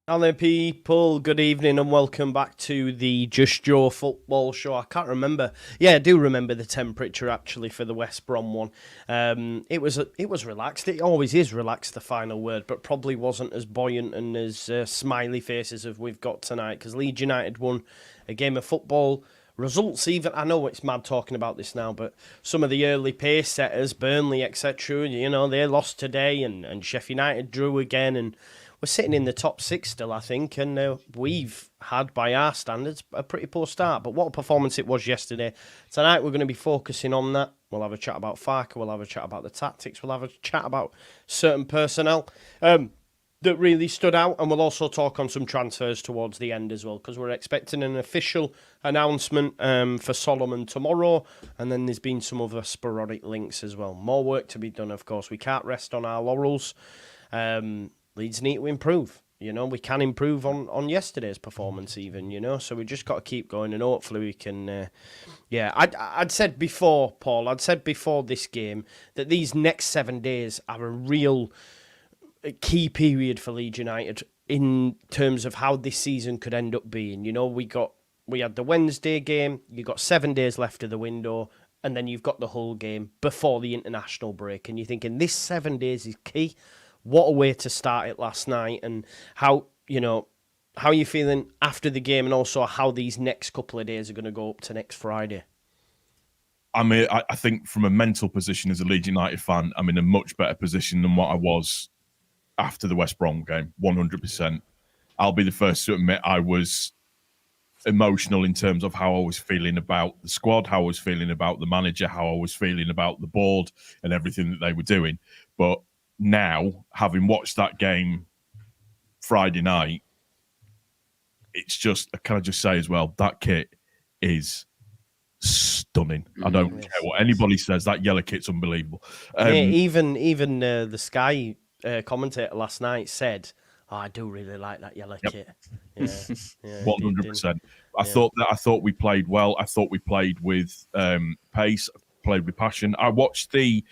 Hello, people. Good evening and welcome back to the Just Joe football show. I can't remember. Yeah, I do remember the temperature actually for the West Brom one. It was relaxed. It always is relaxed, the final word, but probably wasn't as buoyant and as smiley faces as we've got tonight because Leeds United won a game of football. Results even, I know it's mad talking about this now, but some of the early pace setters, Burnley, etc., they lost today and Sheffield United drew again and we're sitting in the top six still, I think, and we've had, by our standards, a pretty poor start. But what a performance it was yesterday. Tonight we're going to be focusing on that. We'll have a chat about Farke, we'll have a chat about the tactics, we'll have a chat about certain personnel that really stood out, and we'll also talk on some transfers towards the end as well, because we're expecting an official announcement for Solomon tomorrow, and then there's been some other sporadic links as well. More work to be done, of course. We can't rest on our laurels. Leeds need to improve. We can improve on yesterday's performance even, so we just got to keep going and hopefully we can, I'd said before, Paul, this game that these next 7 days are a real key period for Leeds United in terms of how this season could end up being. We had the Wednesday game, you got 7 days left of the window, and then you've got the Hull game before the international break, and you're thinking this 7 days is key. What a way to start it last night, and how are you feeling after the game, and also how these next couple of days are going to go up to next Friday? I mean, I think from a mental position as a Leeds United fan, I'm in a much better position than what I was after the West Brom game, 100%. I'll be the first to admit I was emotional in terms of how I was feeling about the squad, how I was feeling about the manager, how I was feeling about the board and everything that they were doing. But now, having watched that game Friday night, it's just, can I just say as well, that kit is stunning. I don't care what anybody says, that yellow kit's unbelievable. Even the Sky commentator last night said, I do really like that yellow kit. Yeah, 100%. I thought we played well. I thought we played with pace, played with passion. I watched the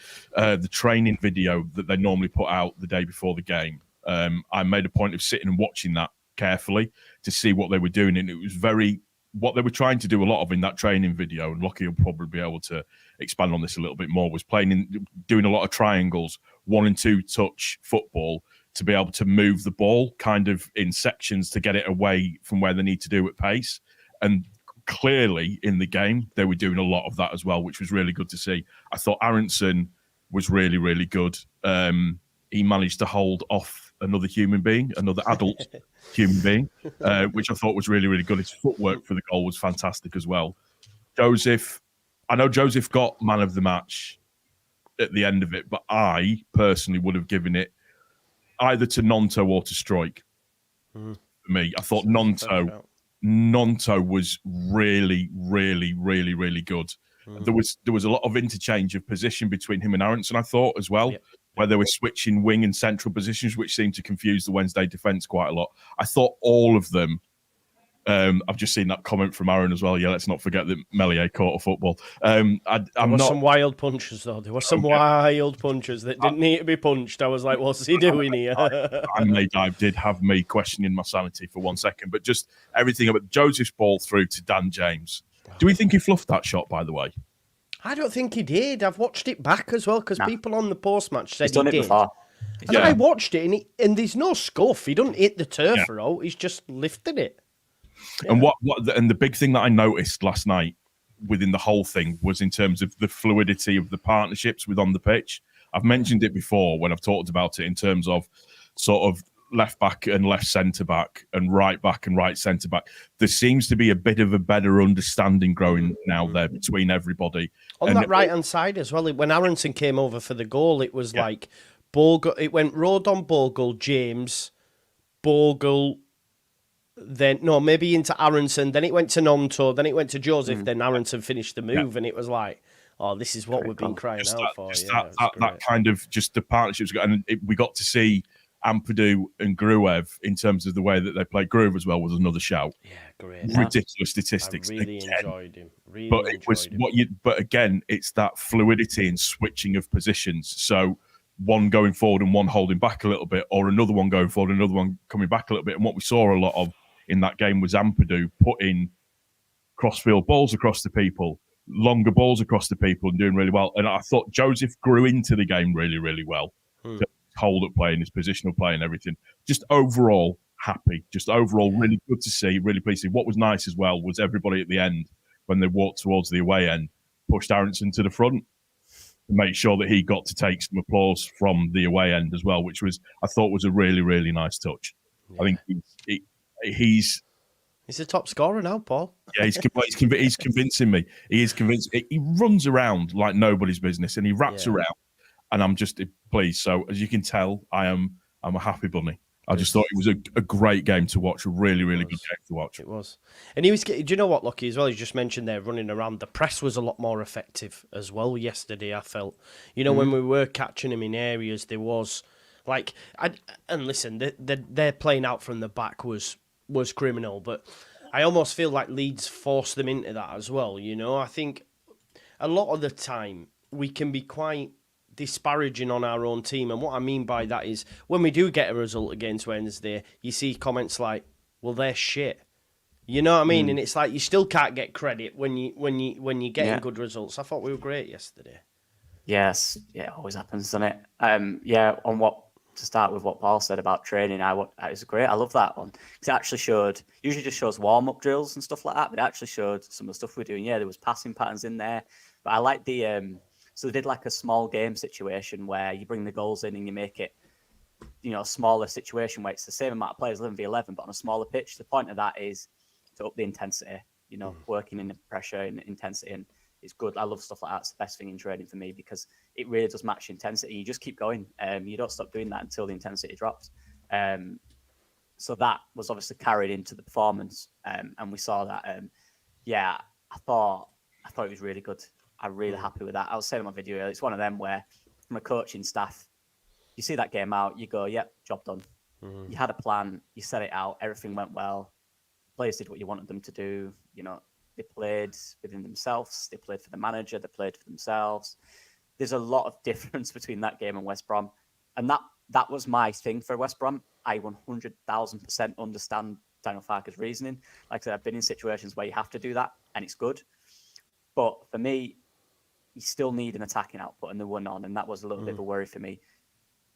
training video that they normally put out the day before the game. I made a point of sitting and watching that carefully to see what they were doing, and it was what they were trying to do a lot of in that training video, and Lockie will probably be able to expand on this a little bit more, was doing a lot of triangles, 1 and 2 touch football to be able to move the ball kind of in sections to get it away from where they need to do at pace. And clearly in the game, they were doing a lot of that as well, which was really good to see. I thought Aaronson was really, really good. He managed to hold off another human being, another adult human being, which I thought was really, really good. His footwork for the goal was fantastic as well. I know Joseph got man of the match at the end of it, but I personally would have given it either to Gnonto or to Struijk. For me, I thought Gnonto was really, really, really, really good. There was a lot of interchange of position between him and Aaronson, I thought, as well, where they were switching wing and central positions, which seemed to confuse the Wednesday defence quite a lot. I thought all of them. I've just seen that comment from Aaron as well. Yeah, let's not forget that Meslier caught a football. There were some wild punches, though. There were some wild punches that didn't need to be punched. I was like, what's he doing here? I did have me questioning my sanity for 1 second, but just everything about Joseph's ball through to Dan James. Do we think he fluffed that shot, by the way? I don't think he did. I've watched it back as well, because people on the post-match said he's done he it did. before. And I watched it, and there's no scuff. He doesn't hit the turf out. He's just lifted it. Yeah. And the big thing that I noticed last night within the whole thing was in terms of the fluidity of the partnerships with on the pitch. I've mentioned it before when I've talked about it in terms of sort of left back and left centre back and right centre back. There seems to be a bit of a better understanding growing now there between everybody. On that right hand side as well, when Aaronson came over for the goal, it was like Bogle, it went Rodon, Bogle, James, Bogle, then maybe into Aaronson, then it went to Gnonto, then it went to Joseph, then Aaronson finished the move, and it was like, oh, this is what we've been crying out for. That kind of just the partnerships, and we got to see Ampadu and Gruev in terms of the way that they played. Gruev as well was another shout. Yeah, great. Ridiculous statistics. I really enjoyed him. But again, it's that fluidity and switching of positions. So one going forward and one holding back a little bit, or another one going forward, another one coming back a little bit. And what we saw a lot of in that game was Ampadu putting crossfield balls across the people, longer balls across the people, and doing really well. And I thought Joseph grew into the game really, really well. Hold up play and his positional play and everything. Just overall happy. Just overall really good to see, really pleased to see. What was nice as well was everybody at the end, when they walked towards the away end, pushed Aaronson to the front to make sure that he got to take some applause from the away end as well, which was, I thought, was a really, really nice touch. Yeah. I think he's the top scorer now, Paul. Yeah, he's convincing me. He is convinced. He runs around like nobody's business, and he wraps around, and I'm just pleased. So as you can tell, I'm a happy bunny. I just thought it was a great game to watch, a really, really good game to watch. It was. And he was, do you know what, Lockie, as well, you just mentioned there, running around, the press was a lot more effective as well yesterday, I felt. You know, when we were catching him in areas, there was, like, and listen, their playing out from the back was criminal, but I almost feel like Leeds forced them into that as well, you know. I think a lot of the time we can be quite disparaging on our own team, and what I mean by that is when we do get a result against Wednesday, you see comments like, well, they're shit, you know what I mean? And it's like you still can't get credit when you're getting good results. I thought we were great yesterday. Yes, yeah, it always happens, doesn't it? To start with what Paul said about training, it was great. I love that one because it actually usually just shows warm-up drills and stuff like that, but it actually showed some of the stuff we're doing. Yeah, there was passing patterns in there, but I like so they did like a small game situation where you bring the goals in and you make it, you know, a smaller situation where it's the same amount of players, 11v11, but on a smaller pitch. The point of that is to up the intensity, you know, working in the pressure and intensity, and it's good. I love stuff like that. It's the best thing in training for me because it really does match intensity. You just keep going. You don't stop doing that until the intensity drops. So that was obviously carried into the performance, and we saw that. I thought it was really good. I'm really happy with that. I was saying in my video earlier, it's one of them where, from a coaching staff, you see that game out, you go, yep, job done. You had a plan, you set it out, everything went well. Players did what you wanted them to do. You know, they played within themselves, they played for the manager, they played for themselves. There's a lot of difference between that game and West Brom. And that was my thing for West Brom. I 100,000% understand Daniel Farke's reasoning. Like I said, I've been in situations where you have to do that, and it's good. But for me, you still need an attacking output, and there were none, and that was a little bit of a worry for me.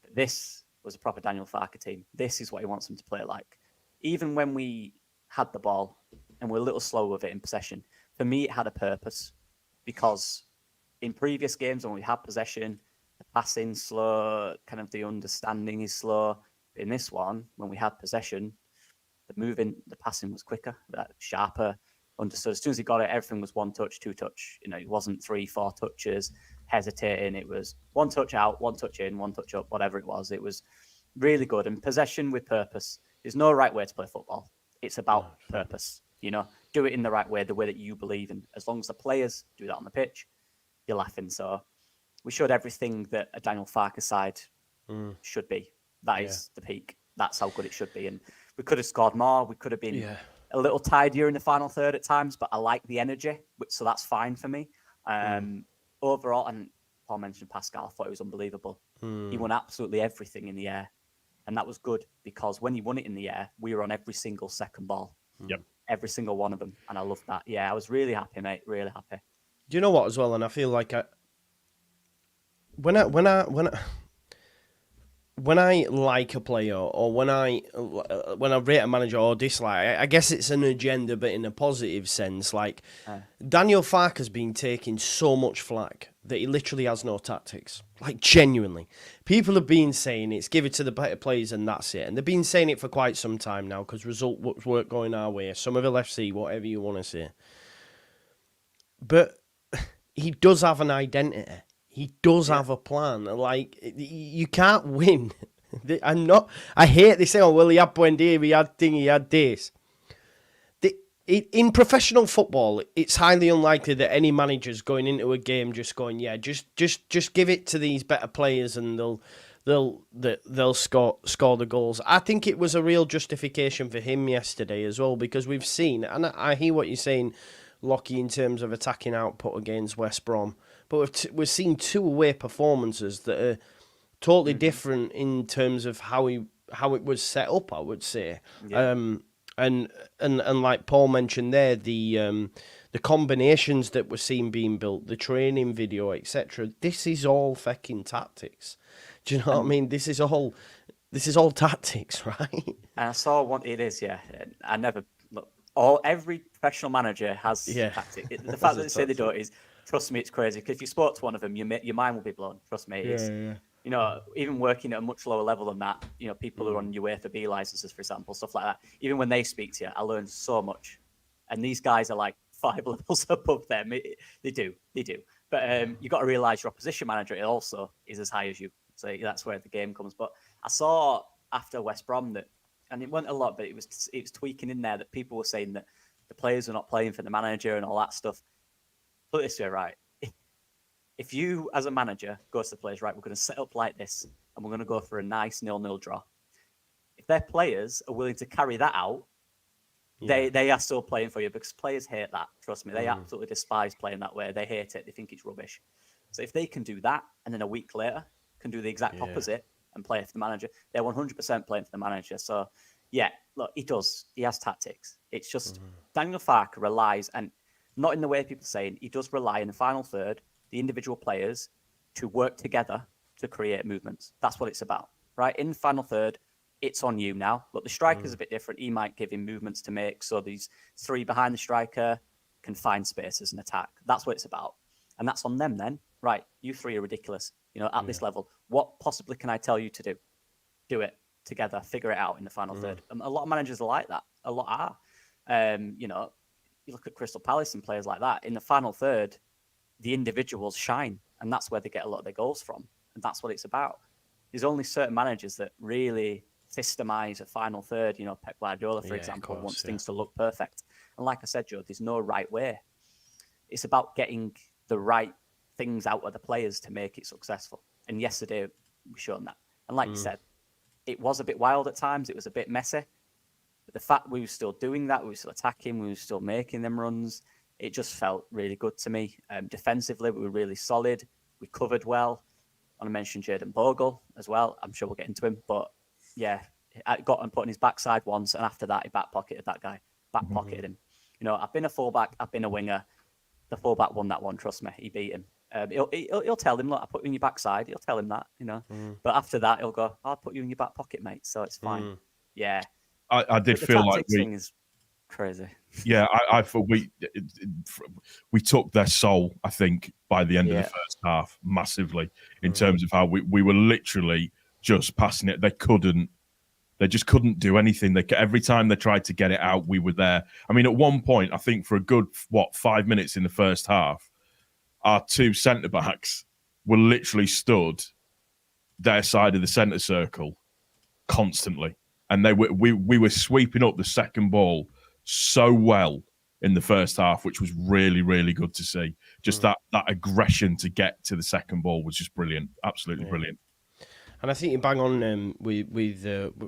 But this was a proper Daniel Farke team. This is what he wants them to play like. Even when we had the ball and we're a little slow with it in possession, for me, it had a purpose, because in previous games when we had possession, the passing slow, kind of the understanding is slow. In this one, when we had possession, the passing was quicker, sharper, understood. As soon as he got it, everything was one touch, two touch. You know, it wasn't 3-4 touches, hesitating. It was one touch out, one touch in, one touch up, whatever it was. It was really good. And possession with purpose. There's no right way to play football. It's about purpose. You know, do it in the right way, the way that you believe in. As long as the players do that on the pitch, you're laughing. So we showed everything that a Daniel Farke side should be. That is the peak. That's how good it should be. And we could have scored more. We could have been a little tidier in the final third at times, but I like the energy, so that's fine for me. Overall, and Paul mentioned Pascal, I thought it was unbelievable. He won absolutely everything in the air, and that was good because when he won it in the air, we were on every single second ball. Yep. Every single one of them, and I loved that. Yeah, I was really happy, mate, really happy. Do you know what as well? And I feel like when I like a player, or when I rate a manager or dislike, I guess it's an agenda, but in a positive sense. Like Daniel Farke has been taking so much flack that he literally has no tactics. Like genuinely, people have been saying it's give it to the better players and that's it, and they've been saying it for quite some time now because results weren't going our way. Somerville FC, whatever you want to say, but he does have an identity. He does have a plan. Like, you can't win. I hate this thing. Oh, well, he had Buendia, he had thing, he had this. In professional football, it's highly unlikely that any manager's going into a game just going, just give it to these better players and they'll score the goals. I think it was a real justification for him yesterday as well, because we've seen, and I hear what you're saying, Lockie, in terms of attacking output against West Brom. But we've seen two away performances that are totally different in terms of how it was set up, I would say. Yeah. And like Paul mentioned there, the combinations that were seen being built, the training video, etc. This is all fucking tactics. Do you know what I mean? This is all tactics, right? And I saw what it is. Yeah, I never look. Every professional manager has tactics. The fact that they say they don't is, trust me, it's crazy. Because if you spoke to one of them, your mind will be blown. Trust me. You know, even working at a much lower level than that, you know, people who are on UEFA B licenses, for example, stuff like that. Even when they speak to you, I learn so much. And these guys are like 5 levels above them. They do. But you've got to realise your opposition manager also is as high as you. So that's where the game comes. But I saw after West Brom that, and it wasn't a lot, but it was tweaking in there that people were saying that the players are not playing for the manager and all that stuff. Put it this way, right? If you, as a manager, go to the players, right, we're going to set up like this, and we're going to go for a nice 0-0 draw. If their players are willing to carry that out, they are still playing for you, because players hate that. Trust me, they absolutely despise playing that way. They hate it. They think it's rubbish. So if they can do that, and then a week later can do the exact opposite and play for the manager, they're 100% playing for the manager. So, yeah, look, he does. He has tactics. It's just Daniel Farke relies, and not in the way people are saying, he does rely in the final third, the individual players to work together to create movements. That's what it's about, right? In the final third, it's on you now. Look, the striker's a bit different. He might give him movements to make, so these 3 behind the striker can find spaces and attack. That's what it's about. And that's on them then. Right, you 3 are ridiculous, you know, at this level. What possibly can I tell you to do? Do it together, figure it out in the final third. And a lot of managers are like that. A lot are. You know, you look at Crystal Palace and players like that. In the final third, the individuals shine, and that's where they get a lot of their goals from. And that's what it's about. There's only certain managers that really systemize a final third. You know, Pep Guardiola, for example, wants things to look perfect. And like I said, Joe, there's no right way. It's about getting the right things out of the players to make it successful. And yesterday, we showed that. And like you said, it was a bit wild at times. It was a bit messy. But the fact we were still doing that, we were still attacking, we were still making them runs, it just felt really good to me. Defensively, we were really solid. We covered well. I want to mention Jayden Bogle as well. I'm sure we'll get into him. But yeah, I got him put on his backside once, and after that, he back-pocketed that guy. Back-pocketed him. You know, I've been a fullback, I've been a winger. The fullback won that one, trust me. He beat him. He'll tell him, look, I put you in your backside. He'll tell him that, you know. But after that, he'll go, I'll put you in your back pocket, mate. So it's fine. Yeah. I did feel like thing is crazy. Yeah, I thought we took their soul, I think, by the end of the first half massively in terms of how we were literally just passing it. They just couldn't do anything. Every time they tried to get it out, we were there. I mean, at one point, I think for a good 5 minutes in the first half, our 2 centre backs were literally stood their side of the centre circle constantly, and we were sweeping up the second ball so well in the first half, which was really, really good to see. Just that aggression to get to the second ball was just brilliant, absolutely brilliant. And I think you bang on with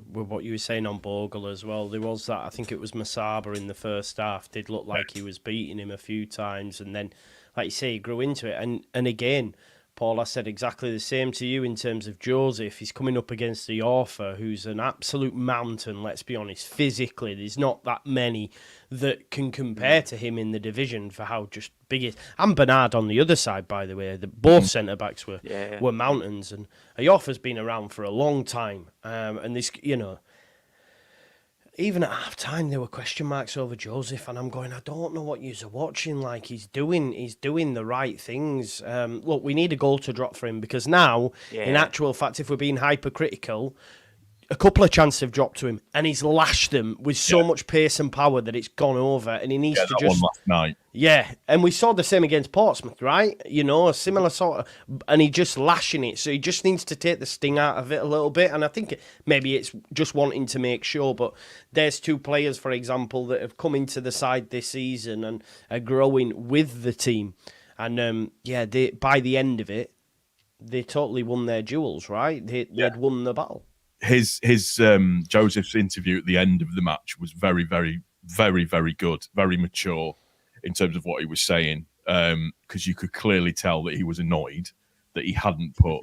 what you were saying on Bogle as well. There was that, I think it was Masaba in the first half, did look like he was beating him a few times, and then, like you say, he grew into it. And again, Paul, I said exactly the same to you in terms of Joseph. He's coming up against the Orfa, who's an absolute mountain, let's be honest. Physically, there's not that many that can compare to him in the division for how just big it is. And Bernard on the other side, by the way. Both centre-backs were mountains. And Orfa's been around for a long time. And this, you know, even at half-time, there were question marks over Joseph, and I'm going, I don't know what you're watching. Like, he's doing the right things. Look, we need a goal to drop for him, because now, in actual fact, if we're being hypercritical, a couple of chances have dropped to him, and he's lashed them with so much pace and power that it's gone over, and he needs to just... one last night. Yeah, and we saw the same against Portsmouth, right? You know, a similar sort of... And he just lashing it, so he just needs to take the sting out of it a little bit, and I think maybe it's just wanting to make sure, but there's 2 players, for example, that have come into the side this season and are growing with the team. And, by the end of it, they totally won their duels, right? They'd won the battle. His Joseph's interview at the end of the match was very, very, very, very good, very mature in terms of what he was saying, because you could clearly tell that he was annoyed that he hadn't put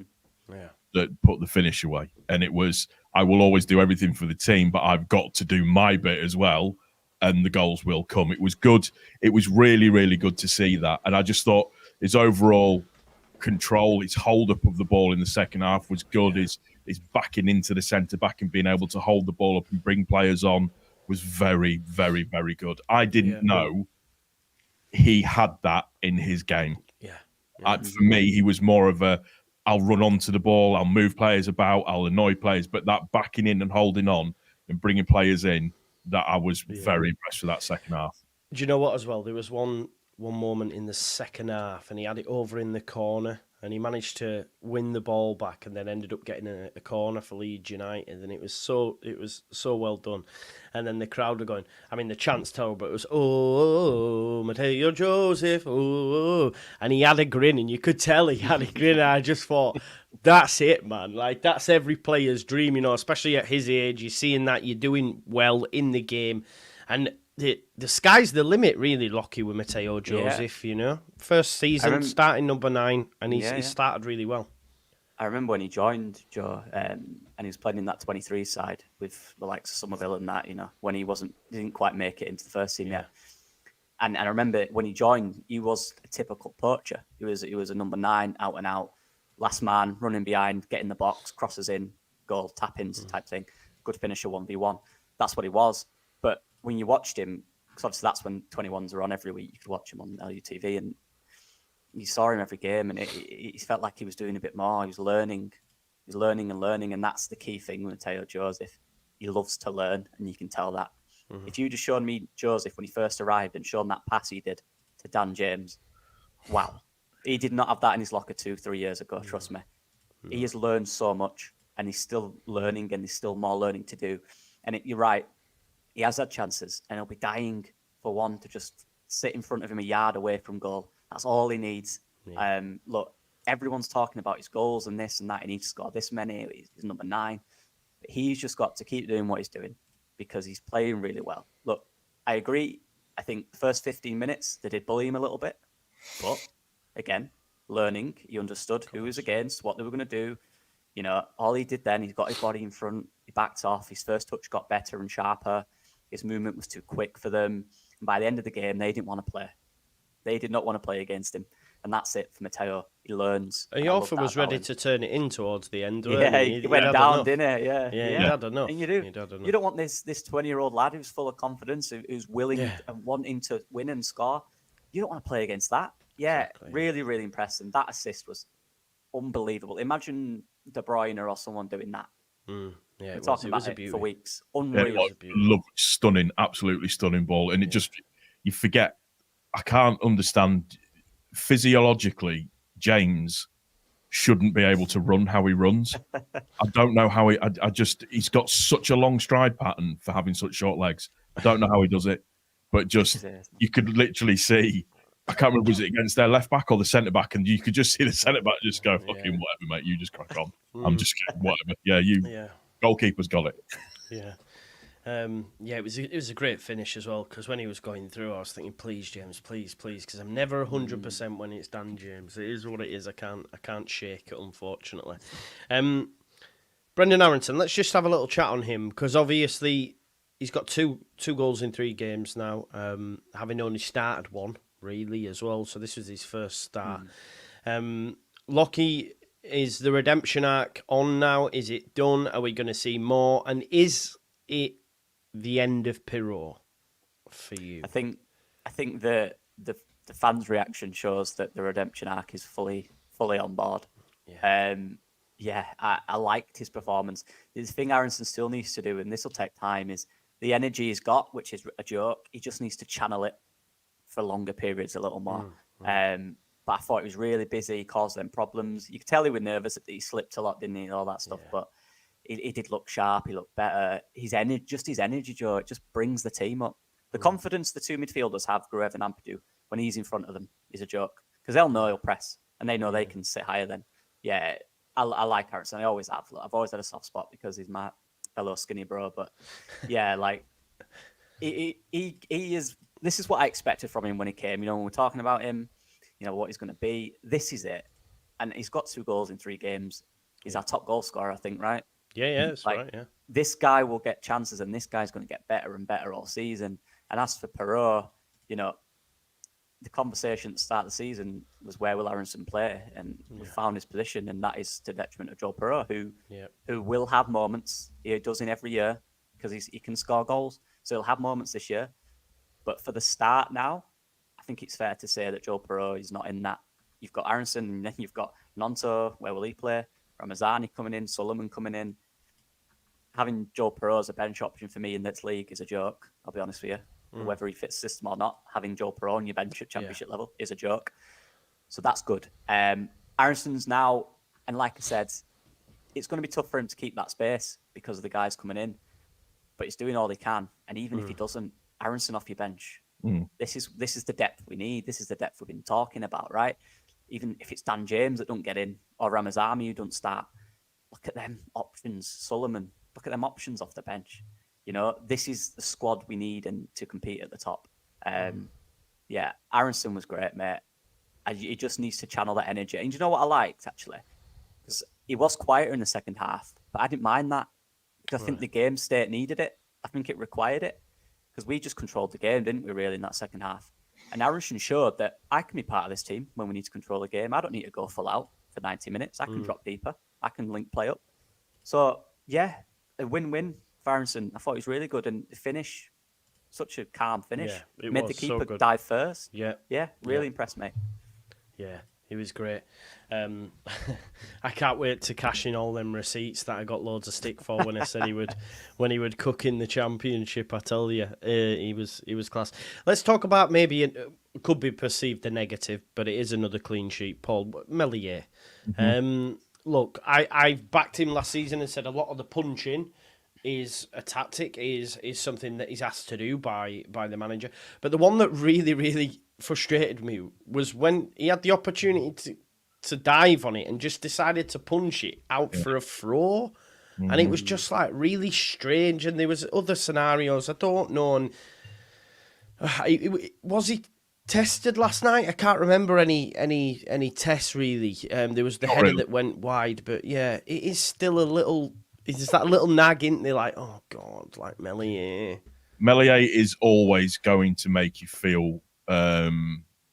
that put the finish away. And it was, I will always do everything for the team, but I've got to do my bit as well, and the goals will come. It was good. It was really, really good to see that. And I just thought his overall control, his hold up of the ball in the second half was good. His backing into the centre back and being able to hold the ball up and bring players on was very, very, very good. I didn't know he had that in his game. For me, he was more of a, I'll run onto the ball, I'll move players about, I'll annoy players, but that backing in and holding on and bringing players in, that I was very impressed with that second half. Do you know what as well? There was one moment in the second half and he had it over in the corner and he managed to win the ball back and then ended up getting a corner for Leeds United, and it was so well done. And then the crowd were going, I mean, the chant's terrible, but it was, oh, Mateo Joseph, oh, and he had a grin, and you could tell he had a grin, and I just thought, that's it, man. Like, that's every player's dream, you know, especially at his age. You're seeing that you're doing well in the game, and the sky's the limit, really, Lockie, with Mateo Joseph, you know. First season, starting number 9, and he started really well. I remember when he joined, Joe, and he was playing in that 23 side with the likes of Somerville and that, you know, when he didn't quite make it into the first team yet. And I remember when he joined, he was a typical poacher. He was a number 9, out and out, last man, running behind, getting the box, crosses in, goal, tap-ins type thing. Good finisher, 1v1. That's what he was. But when you watched him, because obviously that's when 21s are on every week, you could watch him on LUTV, and you saw him every game, and it felt like he was doing a bit more. He was learning. He's learning and learning, and that's the key thing with Mateo Joseph. He loves to learn, and you can tell that. If you just shown me Joseph when he first arrived and shown that pass he did to Dan James, wow. He did not have that in his locker 2-3 years ago, trust me. He has learned so much, and he's still learning, and there's still more learning to do. And you're right, he has had chances, and he'll be dying for one to just sit in front of him a yard away from goal. That's all he needs. Look, everyone's talking about his goals and this and that. He needs to score this many. He's number 9. But he's just got to keep doing what he's doing because he's playing really well. Look, I agree. I think the first 15 minutes, they did bully him a little bit. But, again, learning, he understood who was against, what they were going to do. You know, all he did then, he's got his body in front. He backed off. His first touch got better and sharper. His movement was too quick for them. And by the end of the game, they didn't want to play. They did not want to play against him. And that's it for Mateo. He learns. He often was ready to turn it in towards the end. He went down, didn't he? Yeah. He had enough. And you don't want this 20-year-old lad who's full of confidence, who's willing and wanting to win and score. You don't want to play against that. Yeah, exactly. Really, really impressive. That assist was unbelievable. Imagine De Bruyne or someone doing that. Yeah, we're talking about it for weeks. Unreal. Stunning, absolutely stunning ball. And it just, you forget, I can't understand physiologically, James shouldn't be able to run how he runs. I don't know how he's got such a long stride pattern for having such short legs. I don't know how he does it, but just, you could literally see, I can't remember, was it against their left back or the centre back? And you could just see the centre back just go, fucking whatever, mate, you just crack on. I'm just kidding, whatever. Goalkeeper's got it. It was a great finish as well, because when he was going through, I was thinking, please, James, please, because I'm never 100% when it's Dan James. It is what it is. I can't shake it, unfortunately. Brendan Aaronson, let's just have a little chat on him, because obviously he's got two goals in 3 games now, having only started one, really, as well. So this was his first start. Lockie, is the redemption arc on now? Is it done? Are we going to see more? And is it the end of Pirot for you? I think the fans' reaction shows that the redemption arc is fully on board. I liked his performance. The thing Aaronson still needs to do, and this will take time, is the energy he's got, which is a joke. He just needs to channel it for longer periods a little more. But I thought he was really busy, caused them problems. You could tell he was nervous that he slipped a lot, didn't he, and all that stuff. But he did look sharp. He looked better. His energy, Joe, it just brings the team up. The confidence the 2 midfielders have, Gruev and Ampadu, when he's in front of them, is a joke. Because they'll know he'll press, and they know they can sit higher then. Yeah, I like Aaronson. I always have. I've always had a soft spot because he's my fellow skinny bro. But yeah, like, he is... This is what I expected from him when he came. You know, when we're talking about him, you know, what he's going to be. This is it. And he's got 2 goals in 3 games. He's our top goal scorer, I think, right? Yeah, that's Like, right. Yeah, this guy will get chances, and this guy's going to get better and better all season. And as for Perot, you know, the conversation at the start of the season was, where will Aaronson play? And we found his position, and that is to the detriment of Joe Perot, who will have moments. He does in every year because he can score goals. So he'll have moments this year. But for the start now, I think it's fair to say that Joe Perot is not in that. You've got Aaronson, and then you've got Nonto. Where will he play? Ramazani coming in, Solomon coming in. Having Joe Perot as a bench option for me in this league is a joke, I'll be honest with you. Whether he fits the system or not, having Joe Perot on your bench at championship level is a joke. So that's good. Aaronson's now, and like I said, it's going to be tough for him to keep that space because of the guys coming in. But he's doing all he can. And even if he doesn't, Aaronson off your bench. This is the depth we need. This is the depth we've been talking about, right? Even if it's Dan James that don't get in, or Ramazani who don't start, look at them options. Solomon, look at them options off the bench. You know, this is the squad we need and to compete at the top. Yeah, Aaronson was great, mate. He just needs to channel that energy. And you know what I liked, actually? Because he was quieter in the second half, but I didn't mind that. Because I think the game state needed it. I think it required it. Because we just controlled the game, didn't we, really, in that second half? And Aaronson showed that I can be part of this team when we need to control the game. I don't need to go full out for 90 minutes. I can drop deeper. I can link play up. So, yeah, a win-win for Aaronson. I thought he was really good. And the finish, such a calm finish. Yeah, made the keeper dive first. Yeah. Yeah, really impressed me. Yeah, he was great. I can't wait to cash in all them receipts that I got loads of stick for when I said he would cook in the championship. I tell you, he was class. Let's talk about maybe it could be perceived a negative, but it is another clean sheet. Paul Meslier. Look, I backed him last season and said a lot of the punching is a tactic, is something that he's asked to do by the manager. But the one that really frustrated me was when he had the opportunity to dive on it and just decided to punch it out for a throw. And it was just like really strange. And there was other scenarios, I don't know. And was he tested last night? I can't remember any tests really. There was the header that went wide, but yeah, it is still a little. It's that little nag, isn't there? Like, oh God, like Meslier. Meslier is always going to make you feel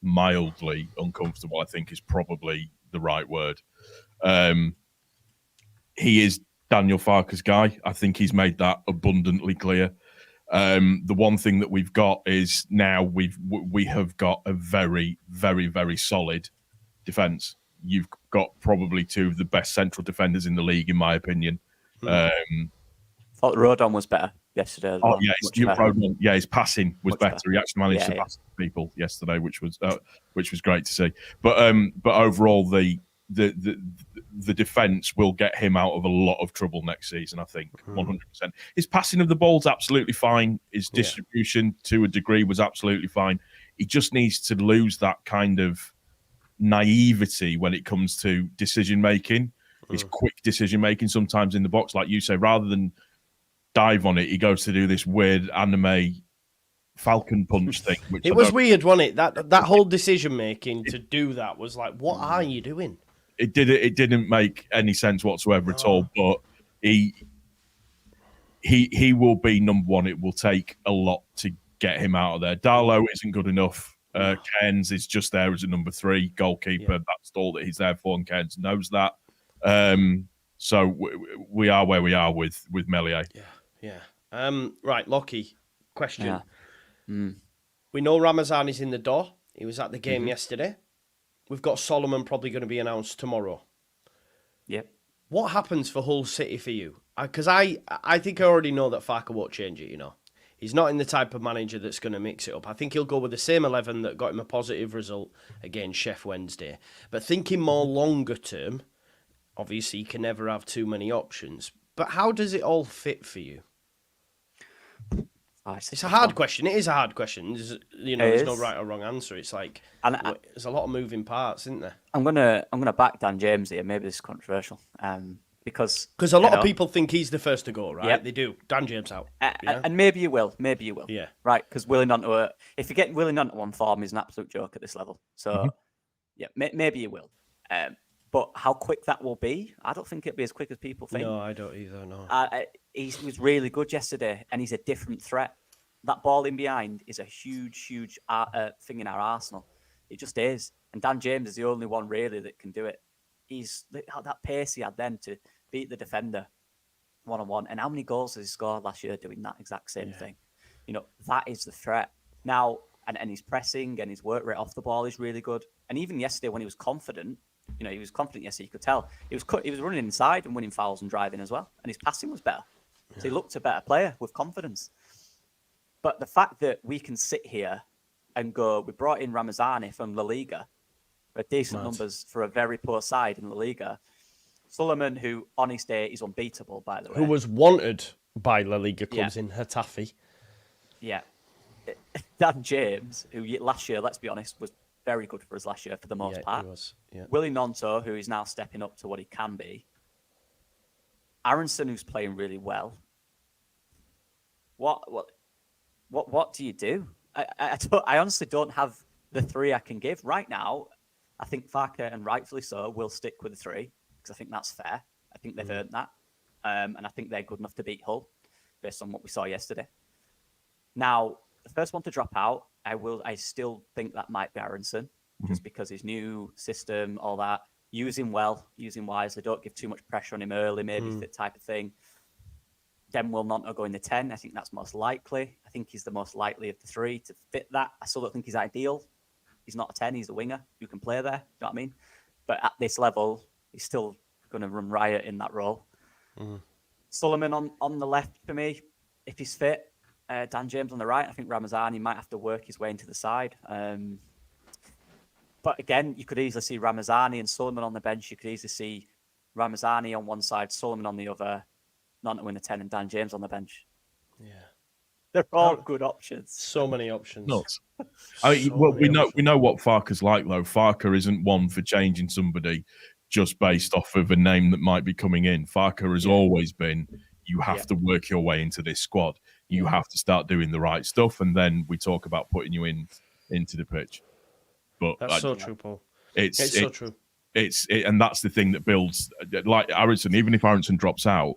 mildly uncomfortable, I think is probably the right word. He is Daniel Farke's guy. I think he's made that abundantly clear. The one thing that we've got is now we have got a very, very, very solid defence. You've got probably two of the best central defenders in the league, in my opinion. I thought Rodon was better yesterday. Oh yeah, his passing was better. He actually managed to pass people yesterday, which was great to see. But overall, the defence will get him out of a lot of trouble next season. I think 100%. His passing of the ball's absolutely fine. His distribution to a degree was absolutely fine. He just needs to lose that kind of naivety when it comes to decision making. His quick decision making sometimes in the box, like you say, rather than dive on it, he goes to do this weird anime falcon punch thing. Which it was weird, wasn't it? That whole decision making to do that was like, what are you doing? It didn't make any sense whatsoever at all. But he will be number one. It will take a lot to get him out of there. Darlow isn't good enough. Cairns is just there as a number 3 goalkeeper. Yeah. That's all that he's there for, and Cairns knows that. So we are where we are with Meslier. Yeah. Right, Lockie, question. Yeah. We know Ramazan is in the door. He was at the game yesterday. We've got Solomon probably going to be announced tomorrow. Yep. What happens for Hull City for you? Because I think I already know that Farke won't change it, you know. He's not in the type of manager that's going to mix it up. I think he'll go with the same 11 that got him a positive result against Sheffield Wednesday. But thinking more longer term, obviously you can never have too many options. But how does it all fit for you? It's a hard question. It is a hard question. There's no right or wrong answer. It's like there's a lot of moving parts, isn't there? I'm gonna back Dan James here. Maybe this is controversial, because a lot of people think he's the first to go, right? Yep. They do. Dan James out, and maybe you will. Yeah, right. Because if you get Willing onto one form, is an absolute joke at this level. So yeah, maybe you will. But how quick that will be, I don't think it'll be as quick as people think. No, I don't either, no. He was really good yesterday, and he's a different threat. That ball in behind is a huge thing in our arsenal. It just is. And Dan James is the only one really that can do it. He's that pace he had then to beat the defender one-on-one. And how many goals has he scored last year doing that exact same thing? That is the threat. Now, and his pressing and his work rate off the ball is really good. And even yesterday when he was confident, he was confident yesterday, you could tell. He was running inside and winning fouls and driving as well. And his passing was better. So he looked a better player with confidence. But the fact that we can sit here and go, we brought in Ramazani from La Liga for decent numbers for a very poor side in La Liga. Solomon, who on his day is unbeatable, by the way. Who was wanted by La Liga clubs in Getafe. Yeah. Dan James, who last year, let's be honest, was very good for us last year for the most part. He was. Yeah. Willie Nonto, who is now stepping up to what he can be. Aaronson, who's playing really well. What do you do? I honestly don't have the three I can give right now. I think Farker, and rightfully so, will stick with the three because I think that's fair. I think they've earned that, and I think they're good enough to beat Hull based on what we saw yesterday. Now, the first one to drop out, I still think that might be Aaronson, just because his new system, all that. Use him well, use him wisely. Don't give too much pressure on him early, maybe that type of thing. Then will Nonto go in the 10. I think that's most likely. I think he's the most likely of the three to fit that. I still don't think he's ideal. He's not a 10. He's a winger who can play there. You know what I mean? But at this level, he's still going to run riot in that role. Solomon on the left for me, if he's fit. Dan James on the right. I think Ramazani might have to work his way into the side. But again, you could easily see Ramazani and Solomon on the bench. You could easily see Ramazani on one side, Solomon on the other, Nonto in the 10 and Dan James on the bench. Yeah. They're all good options. So many options. Nuts. We know what Farker's like, though. Farker isn't one for changing somebody just based off of a name that might be coming in. Farker has always been, you have to work your way into this squad. You have to start doing the right stuff, and then we talk about putting you into the pitch. But that's so true, Paul. It's so true. And that's the thing that builds, like Aaronson. Even if Aaronson drops out,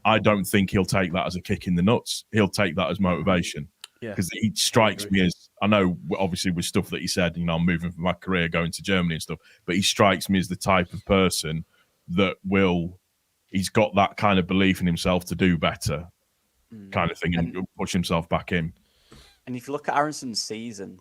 I don't think he'll take that as a kick in the nuts. He'll take that as motivation. Because he strikes me as, I know obviously with stuff that he said, I'm moving from my career, going to Germany and stuff, but he strikes me as the type of person that he's got that kind of belief in himself to do better kind of thing and push himself back in. And if you look at Aaronson's seasons,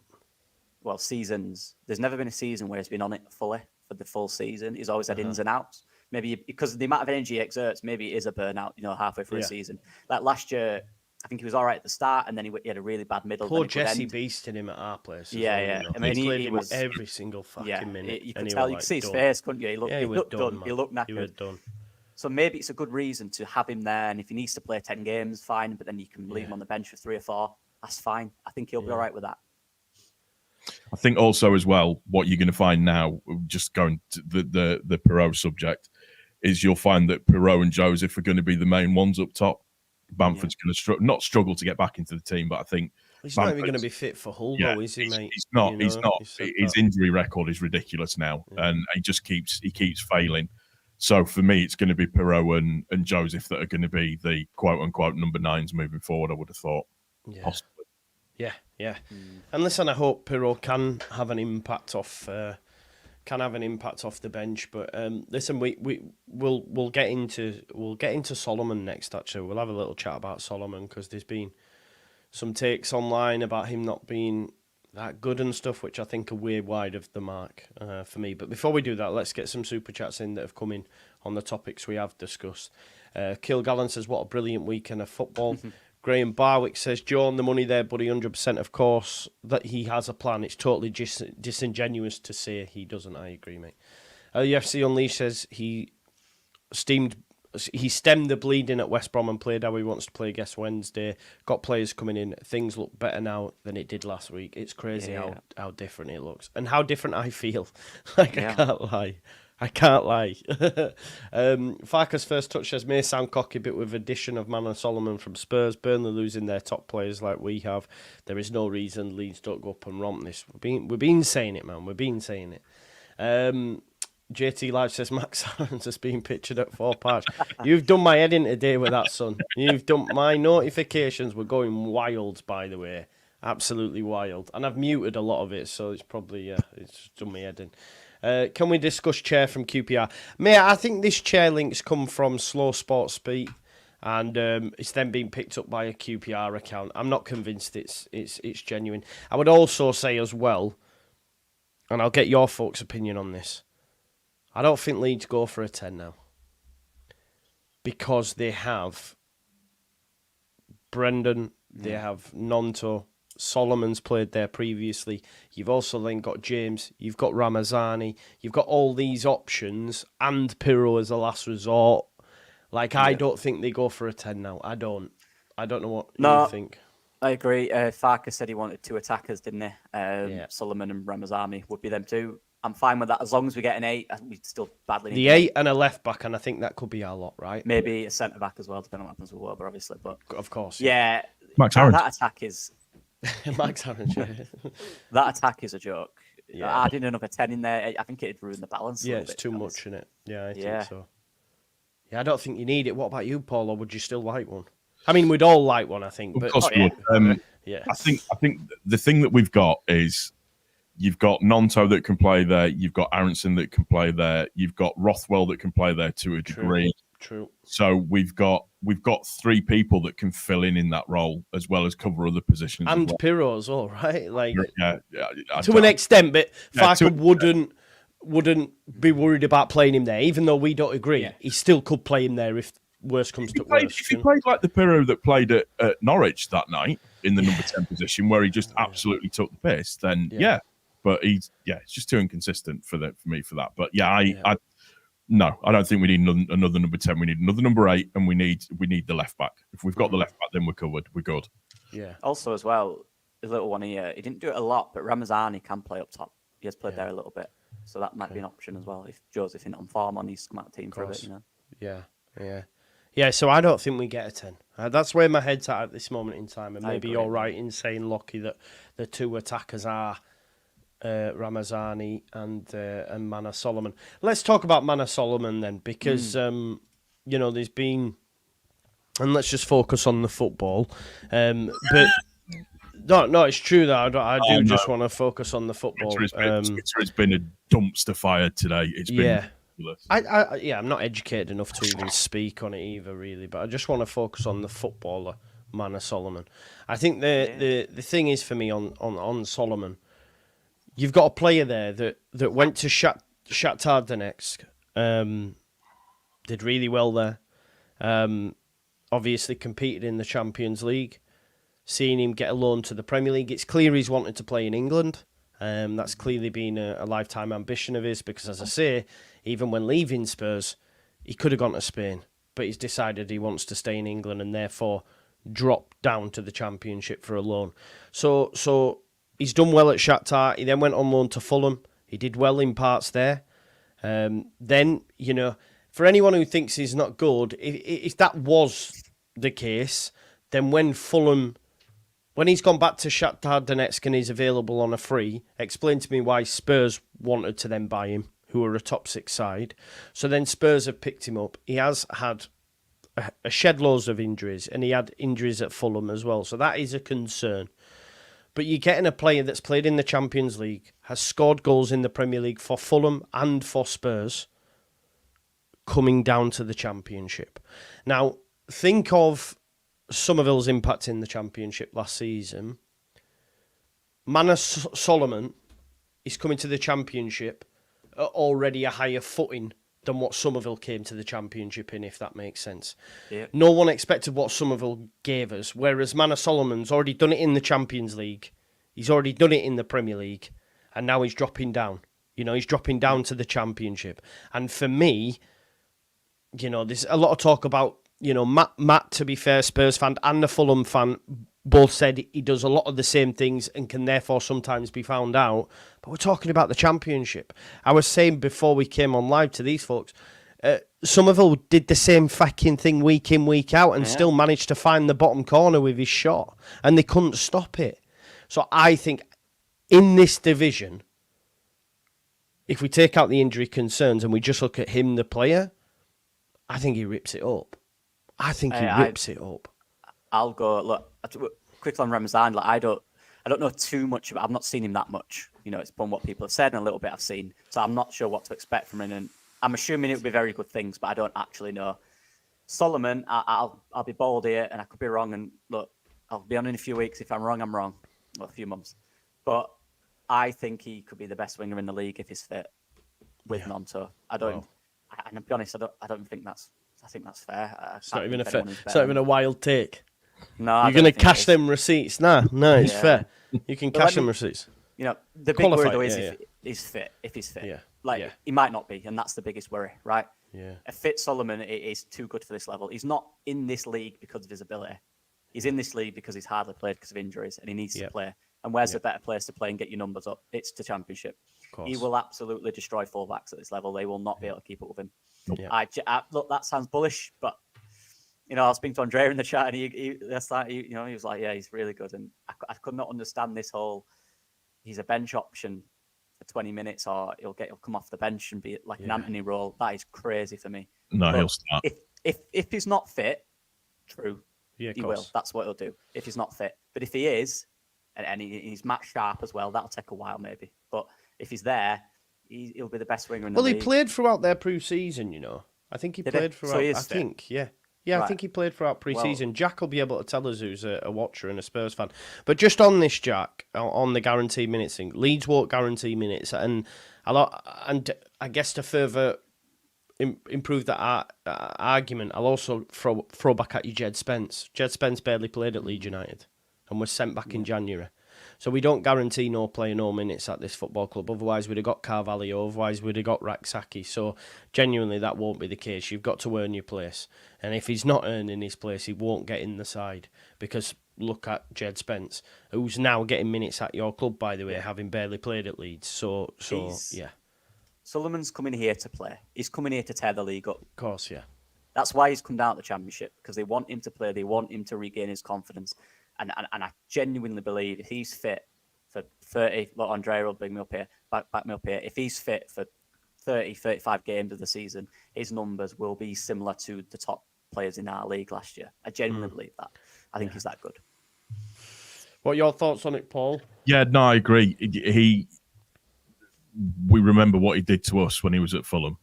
there's never been a season where he's been on it fully for the full season. He's always had ins and outs. Maybe because of the amount of energy he exerts, maybe it is a burnout, halfway through a season. Like last year, I think he was all right at the start, and then he had a really bad middle. Poor Jesse beasted him at our place. Yeah. I mean, he played him every single fucking minute. You could tell, you could see his face, couldn't you? He looked done. He looked knackered. He was done. So maybe it's a good reason to have him there, and if he needs to play 10 games, fine, but then you can leave him on the bench for 3 or 4. That's fine. I think he'll be all right with that. I think also as well, what you're going to find now, just going to the Perot subject, is you'll find that Perot and Joseph are going to be the main ones up top. Bamford's going to not struggle to get back into the team, but I think he's not even going to be fit for Hull, though, is he, mate? He's not. He's not. His injury record is ridiculous now, and he just keeps failing. So for me, it's going to be Perot and Joseph that are going to be the quote unquote number 9s moving forward. I would have thought, possibly. Yeah. And listen, I hope Perot can have an impact off. Can have an impact off the bench, but listen, we'll get into Solomon next. Actually, we'll have a little chat about Solomon because there's been some takes online about him not being that good and stuff, which I think are way wide of the mark for me. But before we do that, let's get some super chats in that have come in on the topics we have discussed. Kilgallen says, "What a brilliant weekend of football." Graham Barwick says, "John, the money there, buddy, 100%. Of course, that he has a plan. It's totally disingenuous to say he doesn't." I agree, mate. LUFC Unleashed says he stemmed the bleeding at West Brom and played how he wants to play against Wednesday. Got players coming in. Things look better now than it did last week. It's crazy how different it looks and how different I feel. I can't lie. Farker's first touch says, "May sound cocky, but with addition of Man and Solomon from Spurs, Burnley losing their top players like we have, there is no reason Leeds don't go up and romp this." We've been saying it, man. We've been saying it. JT Live says Max Aaronson has been pictured at 4 Parks. You've done my head in today with that, son. You've done my notifications were going wild, by the way. Absolutely wild. And I've muted a lot of it, so it's probably, it's done my head in. Can we discuss chair from QPR? Mate, I think this chair link's come from Slow Sports Speak, and it's then been picked up by a QPR account. I'm not convinced it's genuine. I would also say as well, and I'll get your folks' opinion on this, I don't think Leeds go for a 10 now. Because they have Brendan, they have Nonto, Solomon's played there previously. You've also then got James, you've got Ramazani, you've got all these options, and Pirro as a last resort. Like, I don't think they go for a 10 now. I don't know what you think. I agree. Farker said he wanted 2 attackers, didn't he? Solomon and Ramazani would be them 2. I'm fine with that as long as we get an 8. We still badly need the 8 and a left back, and I think that could be our lot, right? Maybe a centre back as well, depending on what happens with Wilbur, obviously. But of course, yeah. Max Aaronson. That attack is Max Aaronson. That attack is a joke. Yeah. Adding another 10 in there, I think it'd ruin the balance. Yeah, it's too much, isn't it? Yeah, I think so. Yeah, I don't think you need it. What about you, Paul? Or would you still like one? I mean, we'd all like one, I think. Of course we would. Yeah. I think the thing that we've got is you've got Nonto that can play there. You've got Aaronson that can play there. You've got Rothwell that can play there to a degree. True. So we've got 3 people that can fill in that role as well as cover other positions. And Pirro as well, right? Like to an extent, but Farker wouldn't be worried about playing him there, even though we don't agree. He still could play him there if worse comes to worse. If he played like the Pirro that played at Norwich that night in the number 10 position, where he just absolutely took the piss, then but it's just too inconsistent for me for that. But no, I don't think we need another number 10. We need another number 8, and we need the left back. If we've got the left back, then we're covered. We're good. Yeah. Also, as well, a little one here. He didn't do it a lot, but Ramazani can play up top. He has played there a little bit, so that might be an option as well. If Joseph isn't on form, on he's come out of the team for a bit, Yeah. So I don't think we get a 10. That's where my head's at this moment in time, and maybe you're right in saying, Lockie, that the 2 attackers are Ramazani and Mana Solomon. Let's talk about Mana Solomon then, because there's been, and let's just focus on the football. But no, it's true that I do just want to focus on the football. Twitter has been a dumpster fire today. It's been ridiculous. I'm not educated enough to even speak on it either, really. But I just want to focus on the footballer, Mana Solomon. I think the thing is for me on Solomon. You've got a player there that went to Shakhtar Donetsk, did really well there. Obviously competed in the Champions League. Seeing him get a loan to the Premier League, it's clear he's wanted to play in England. That's clearly been a lifetime ambition of his because, as I say, even when leaving Spurs, he could have gone to Spain, but he's decided he wants to stay in England and therefore drop down to the Championship for a loan. So he's done well at Shakhtar. He then went on loan to Fulham. He did well in parts there. Then, for anyone who thinks he's not good, if that was the case, then when he's gone back to Shakhtar Donetsk and he's available on a free, explain to me why Spurs wanted to then buy him, who are a top 6 side. So then Spurs have picked him up. He has had a shed loads of injuries, and he had injuries at Fulham as well. So that is a concern. But you're getting a player that's played in the Champions League, has scored goals in the Premier League for Fulham and for Spurs, coming down to the Championship. Now, think of Somerville's impact in the Championship last season. Mana Solomon is coming to the Championship at already a higher footing than what Somerville came to the Championship in, if that makes sense. Yeah. No one expected what Somerville gave us, whereas Mana Solomon's already done it in the Champions League. He's already done it in the Premier League, and now he's dropping down. He's dropping down to the Championship. And for me, there's a lot of talk about, Matt, to be fair, Spurs fan and the Fulham fan, both said he does a lot of the same things and can therefore sometimes be found out. But we're talking about the Championship. I was saying before we came on live to these folks, Somerville did the same fucking thing week in, week out and still managed to find the bottom corner with his shot. And they couldn't stop it. So I think in this division, if we take out the injury concerns and we just look at him, the player, I think he rips it up. I think he rips it up. I'll go look quickly on Ramazan. Like I don't know too much about. I've not seen him that much. It's upon what people have said and a little bit I've seen. So I'm not sure what to expect from him. And I'm assuming it will be very good things, but I don't actually know. Solomon, I'll be bold here, and I could be wrong. And look, I'll be on in a few weeks. If I'm wrong, I'm wrong. Or a few months, but I think he could be the best winger in the league if he's fit with Nonto. I don't, and I'll be honest, I don't think that's. I think that's fair. It's not even a wild take. No, you're going to cash them receipts. No, it's fair. You can cash them receipts. The big worry though is if he's fit. If he's fit, he might not be, and that's the biggest worry, right? Yeah. A fit Solomon is too good for this level. He's not in this league because of his ability. He's in this league because he's hardly played because of injuries, and he needs to play. And where's the better place to play and get your numbers up? It's the Championship. He will absolutely destroy fullbacks at this level. They will not be able to keep up with him. Yeah. Look, that sounds bullish, but I was speaking to Andrea in the chat, and he was like, yeah, he's really good. And I could not understand this whole. He's a bench option for 20 minutes, or he'll come off the bench and be like an Anthony role. That is crazy for me. No, he'll start. If he's not fit, true. Yeah, he will. That's what he'll do if he's not fit. But if he is, and he's match sharp as well, that'll take a while maybe. But if he's there, he'll be the best winger in the league. Well, he played throughout their pre-season, I think he played throughout. So he is I fit. think, yeah. I think he played throughout pre-season. Jack will be able to tell us who's a watcher and a Spurs fan. But just on this, Jack, on the guaranteed minutes thing, Leeds won't guarantee minutes, and I guess to further improve that argument, I'll also throw back at you Jed Spence. Jed Spence barely played at Leeds United and was sent back in January. So we don't guarantee no play, no minutes at this football club. Otherwise, we'd have got Carvalho. Otherwise, we'd have got Raksaki. So genuinely, that won't be the case. You've got to earn your place. And if he's not earning his place, he won't get in the side. Because look at Jed Spence, who's now getting minutes at your club, by the way, having barely played at Leeds. So yeah. Solomon's coming here to play. He's coming here to tear the league up. Of course, yeah. That's why he's come down to the Championship, because they want him to play. They want him to regain his confidence. And I genuinely believe if he's fit for 30, look, Andrea will bring me up here, back me up here. If he's fit for 30, 35 games of the season, his numbers will be similar to the top players in our league last year. I genuinely believe that. I think he's that good. What are your thoughts on it, Paul? Yeah, no, I agree. We remember what he did to us when he was at Fulham.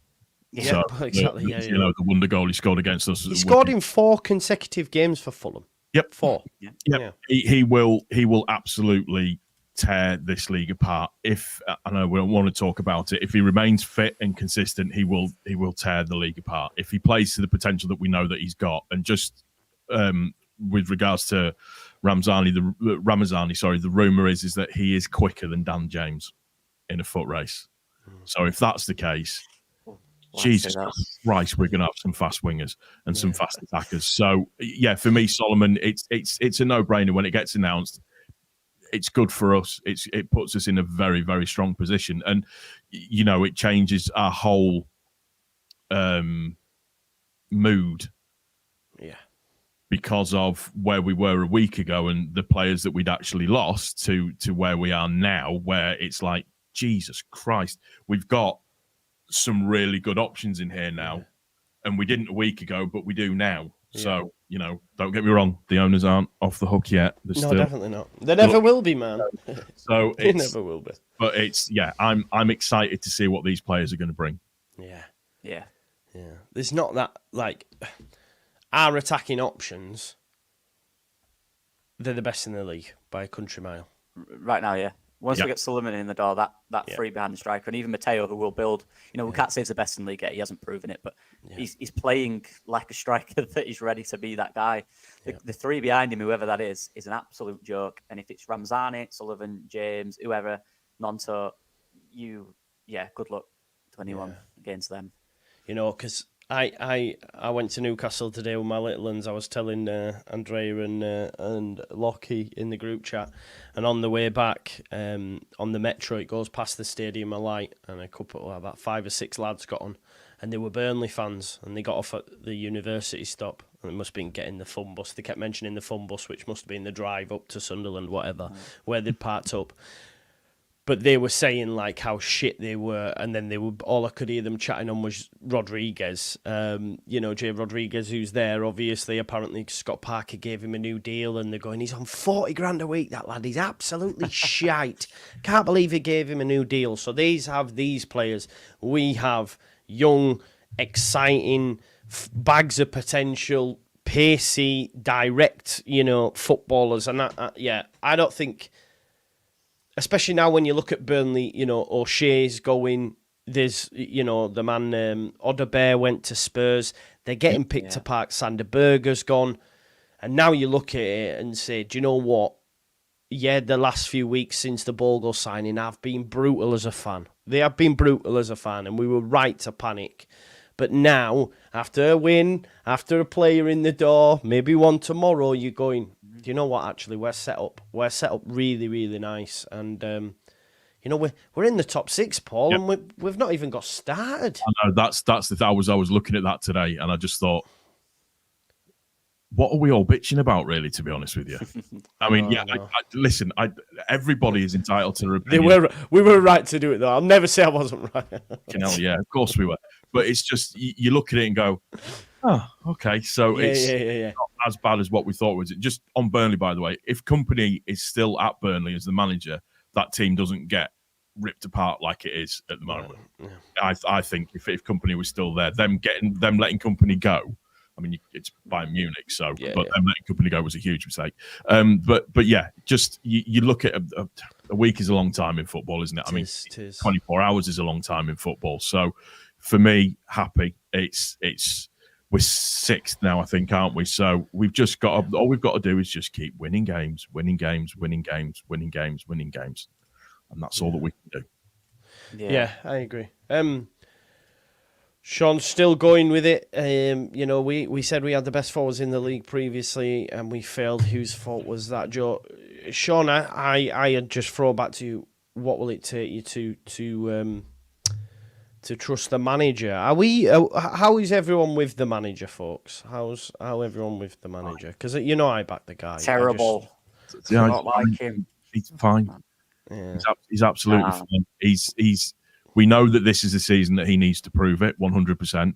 Yeah, so, exactly. The wonder goal he scored against us. He scored in 4 consecutive games for Fulham. Yep. 4. Yep. He will absolutely tear this league apart. If I know we don't want to talk about it, if he remains fit and consistent, he will tear the league apart. If he plays to the potential that we know that he's got, and just with regards to Ramazani, the rumor is that he is quicker than Dan James in a foot race. So if that's the case, Jesus Christ, we're going to have some fast wingers and some fast attackers. So yeah, for me, Solomon, it's a no-brainer when it gets announced. It's good for us. It puts us in a very, very strong position, and it changes our whole mood. Yeah, because of where we were a week ago and the players that we'd actually lost to where we are now, where it's like, Jesus Christ, we've got some really good options in here now, and we didn't a week ago, but we do now. So don't get me wrong, the owners aren't off the hook yet. Definitely not. They never will be, man. So they never will be. But I'm excited to see what these players are going to bring. Yeah. There's not that our attacking options. They're the best in the league by a country mile. Right now, yeah. Once we get Solomon in the door, that free behind the striker, and even Mateo, who will build, we can't say he's the best in the league yet. He hasn't proven it, but he's playing like a striker that he's ready to be that guy. The three behind him, whoever that is an absolute joke. And if it's Ramzani, Sullivan, James, whoever, Nonto, good luck to anyone against them. Because I went to Newcastle today with my little ones. I was telling Andrea and Lockie in the group chat, and on the way back on the metro, it goes past the Stadium of Light, and a couple, about 5 or 6 lads got on, and they were Burnley fans, and they got off at the university stop, and it must have been getting the fun bus. They kept mentioning the fun bus, which must have been the drive up to Sunderland, whatever, where they'd parked up. but they were saying like how shit they were, and then all I could hear them chatting on was Rodriguez. Jay Rodriguez, who's there, obviously. Apparently, Scott Parker gave him a new deal, and they're going, he's on 40 grand a week. That lad, he's absolutely shite. Can't believe he gave him a new deal. So these players. We have young, exciting, bags of potential, pacey, direct, footballers, and I don't think. Especially now when you look at Burnley, O'Shea's going, there's, the man Odebear went to Spurs. They're getting picked apart. Sander Berger's gone. And now you look at it and say, do you know what? Yeah, the last few weeks since the Bogle signing have been brutal as a fan. They have been brutal as a fan, and we were right to panic. But now, after a win, after a player in the door, maybe one tomorrow, you're going, do you know what, actually, we're set up. We're set up really, really nice. And, we're in the top 6, Paul, and we've not even got started. I know, that's the thing. I was looking at that today, and I just thought, what are we all bitching about, really, to be honest with you? I mean, listen, everybody is entitled to their opinion. We were right to do it, though. I'll never say I wasn't right. Yeah, of course we were. But it's just, you look at it and go, oh, okay, so it's not as bad as what we thought it was. Just on Burnley, by the way, if Company is still at Burnley as the manager, that team doesn't get ripped apart like it is at the moment. Yeah. I think if Company was still there, them letting Company go, I mean, it's Bayern Munich, so them letting Company go was a huge mistake. But yeah, just you look at a week is a long time in football, isn't it? I mean, 24 hours is a long time in football. So for me, happy. We're 6th now, I think, aren't we? So we've just got all we've got to do is just keep winning games, and that's all that we can do. Yeah, I agree. Sean's still going with it. We said we had the best forwards in the league previously, and we failed. Whose fault was that, Joe? Sean, I just throw back to you. What will it take you to trust the manager? How is everyone with the manager, folks? How everyone with the manager? Because I back the guy. Terrible. I don't like him. He's fine. Yeah. He's absolutely fine. He's. We know that this is the season that he needs to prove it 100%.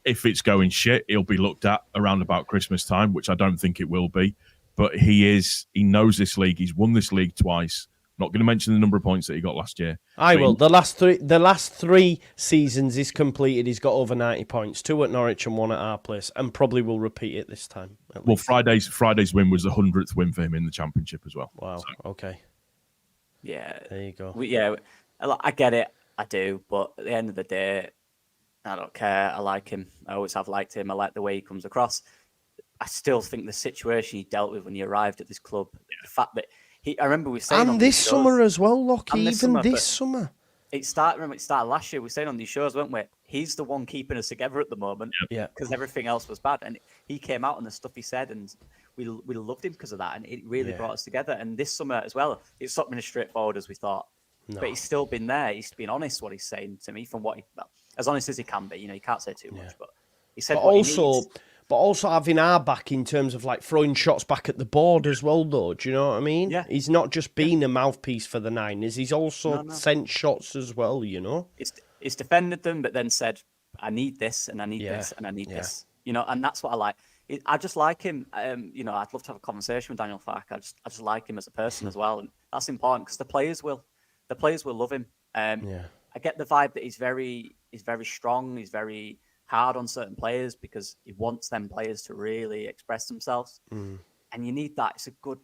If it's going shit, he'll be looked at around about Christmas time, which I don't think it will be. But he knows this league. He's won this league twice. Not going to mention the number of points that he got last year. I will. The last three seasons he's completed, he's got over 90 points. 2 at Norwich and 1 at our place, and probably will repeat it this time. Well, Friday's win was the 100th win for him in the Championship as well. Wow. So. Okay. Yeah. There you go. I get it. I do. But at the end of the day, I don't care. I like him. I always have liked him. I like the way he comes across. I still think the situation he dealt with when he arrived at this club, the fact that I remember we were saying and this summer as well, Lockie. Even this summer. It started last year. We were saying on these shows, weren't we? He's the one keeping us together at the moment. Yeah. Because everything else was bad, and he came out and the stuff he said, and we loved him because of that, and it really brought us together. And this summer as well, it's not been as straightforward as we thought. No. But he's still been there. He's been honest what he's saying to me, from as honest as he can be. You can't say too much, but he said what he needs. But also having our back in terms of like throwing shots back at the board as well, though. Do you know what I mean? Yeah. He's not just been a mouthpiece for the Niners. He's also sent shots as well, It's defended them, but then said, I need this, and I need this, and I need this. And that's what I like. I just like him. I'd love to have a conversation with Daniel Farke. I just like him as a person as well. And that's important because the players will love him. I get the vibe that he's very strong. He's very hard on certain players because he wants them players to really express themselves. And you need that.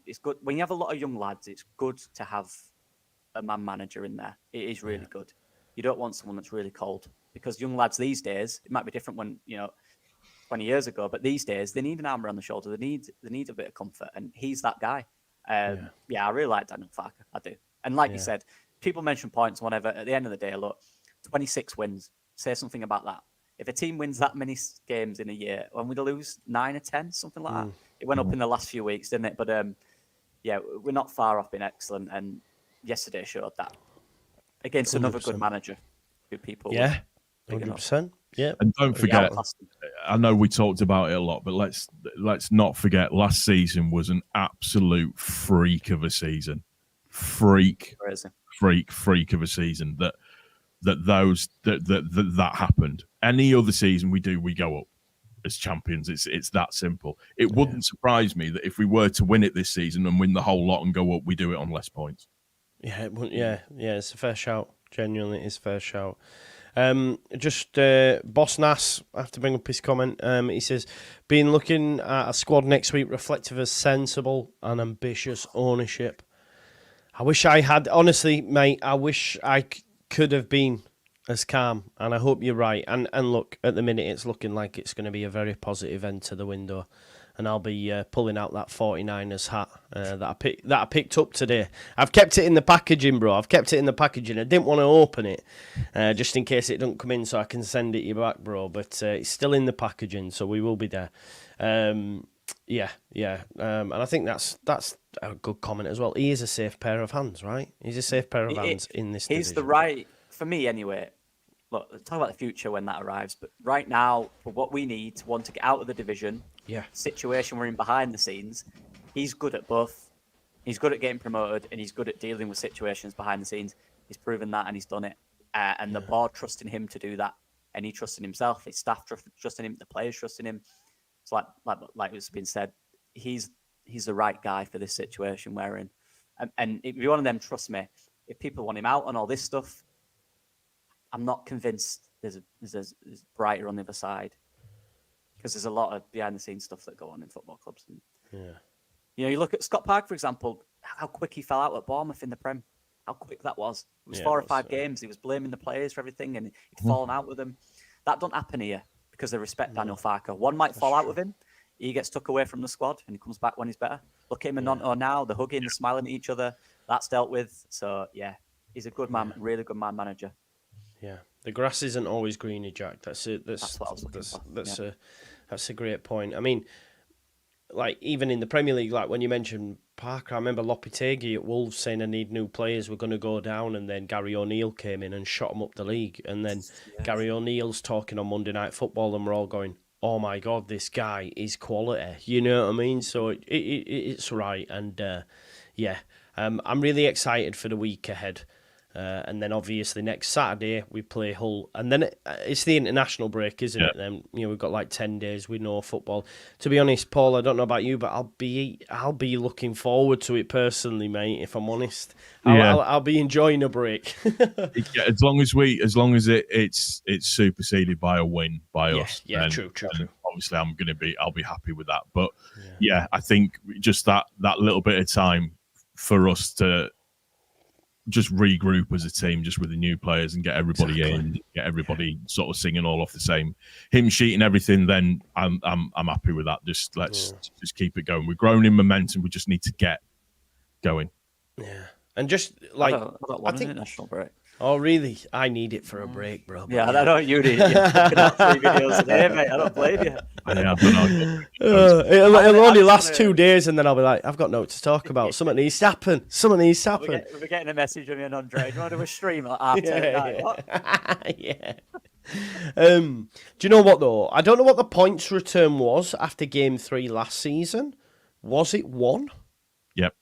It's good when you have a lot of young lads. It's good to have a man manager in there. It is really good. You don't want someone that's really cold, because young lads these days, it might be different when 20 years ago, but these days they need an arm around the shoulder. They need a bit of comfort, and he's that guy. I really like Daniel Farke. I do. And like you said, people mention points, whatever. At the end of the day, look, 26 wins. Say something about that. If a team wins that many games in a year, when we lose 9 or 10, something like that, it went up in the last few weeks, didn't it? But we're not far off being excellent, and yesterday showed that against 100%. Another good manager, who people 100%. Yeah, and don't forget. I know we talked about it a lot, but let's not forget. Last season was an absolute freak of a season. freak Crazy. freak of a season that happened. Any other season we go up as champions. It's that simple. It wouldn't surprise me that if we were to win it this season and win the whole lot and go up, we do it on less points. Yeah, it's a fair shout. Genuinely, it's a fair shout. Boss Nass, I have to bring up his comment. He says, been looking at a squad next week reflective of sensible and ambitious ownership. I wish I had, honestly, mate, I wish I could have been as calm, and I hope you're right. And look, at the minute, it's looking like it's going to be a very positive end to the window. And I'll be pulling out that 49ers hat that I picked up today. I've kept it in the packaging, bro. I didn't want to open it just in case it don't come in, so I can send it you back, bro. But it's still in the packaging, so we will be there. And I think that's a good comment as well. He is a safe pair of hands, right? He's a safe pair of hands in this division. He's the right, for me anyway. Look, let's talk about the future when that arrives. But right now, for what we need to want to get out of the division, situation we're in behind the scenes, he's good at both. He's good at getting promoted, and he's good at dealing with situations behind the scenes. He's proven that, and he's done it. And the board trusting him to do that, and he trusting himself. His staff trusting him. The players trusting him. It's like it's been said, he's the right guy for this situation we're in. And if you're one of them, trust me, if people want him out and all this stuff, I'm not convinced there's brighter on the other side, because there's a lot of behind the scenes stuff that go on in football clubs. And, you look at Scott Park, for example, how quick he fell out at Bournemouth in the Prem. How quick that was. It was 4 or 5 games. He was blaming the players for everything, and he'd fallen out with them. That don't happen here because they respect Daniel Farke. One might fall out with him. He gets took away from the squad, and he comes back when he's better. Look at him and Nonto now. They're hugging, they're smiling at each other. That's dealt with. So, he's a good man, really good man manager. Yeah, the grass isn't always greener, Jack. That's it. That's what I was looking for. That's a great point. I mean, like even in the Premier League, like when you mentioned Parker, I remember Lopetegui at Wolves saying, "I need new players. We're going to go down," and then Gary O'Neill came in and shot him up the league. And then Gary O'Neill's talking on Monday Night Football, and we're all going, "Oh my God, this guy is quality." You know what I mean? So it's right, and I'm really excited for the week ahead. And then obviously next Saturday we play Hull, and then it's the international break, isn't it? Then we've got like 10 days with no football. To be honest, Paul, I don't know about you, but I'll be looking forward to it personally, mate. If I'm honest, I'll be enjoying a break. As long as it's superseded by a win by us. Yeah, true. Obviously, I'll be happy with that. But I think just that little bit of time for us to just regroup as a team, just with the new players, and get everybody in, get everybody sort of singing all off the same hymn sheet and everything. Then I'm happy with that. Just just keep it going. We're growing in momentum. We just need to get going. Yeah, and just like I think international break. Oh, really? I need it for a break, bro. Yeah, I don't. You need it. You're looking at 3 videos today, mate. I don't blame you. I don't know. It'll only last 2 days, and then I'll be like, I've got no to talk about. Something needs to happen. We're getting a message from you and Andre. Do you want to do a stream at half 10? Yeah. Do you know what, though? I don't know what the points return was after Game 3 last season. Was it 1? Yep.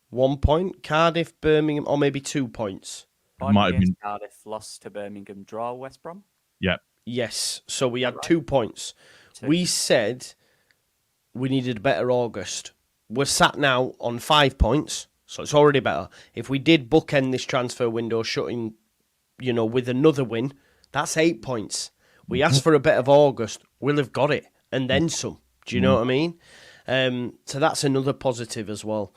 1 point? Cardiff, Birmingham, or maybe 2 points? Might have been Cardiff, lost to Birmingham, draw West Brom. Yeah. Yes. So we had 2 points. We said we needed a better August. We're sat now on 5 points, so it's already better. If we did bookend this transfer window, shutting, with another win, that's 8 points. We asked for a bit of August, we'll have got it, and then some. Do you know what I mean? So that's another positive as well.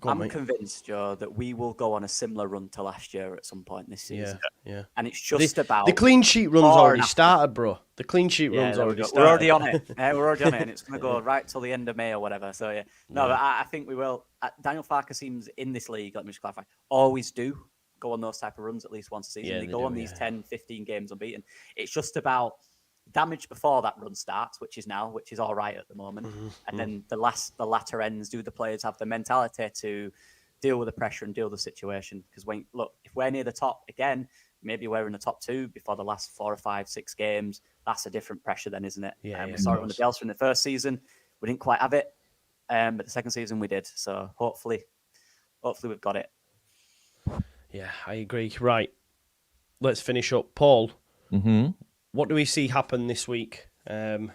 I'm convinced, Joe, that we will go on a similar run to last year at some point this season. Yeah. And it's just about... The clean sheet run's already started, bro. The clean sheet run's already started. We're already on it. We're already on it, and it's going to go right till the end of May or whatever. So, No, but I think we will. Daniel Farke seems in this league, let me just clarify, always do go on those type of runs at least once a season. Yeah, they go on these 10, 15 games unbeaten. It's just about damage before that run starts, which is all right at the moment. And then the latter ends, do the players have the mentality to deal with the pressure and deal with the situation? Because if we're near the top again, maybe we're in the top 2 before the last 4 or 5, 6 games. That's a different pressure then, isn't it? We saw it on the Bielsa in the first season. We didn't quite have it, but the second season we did. So hopefully hopefully we've got it. Yeah, I agree. Right, let's finish up. Paul, what do we see happen this week? And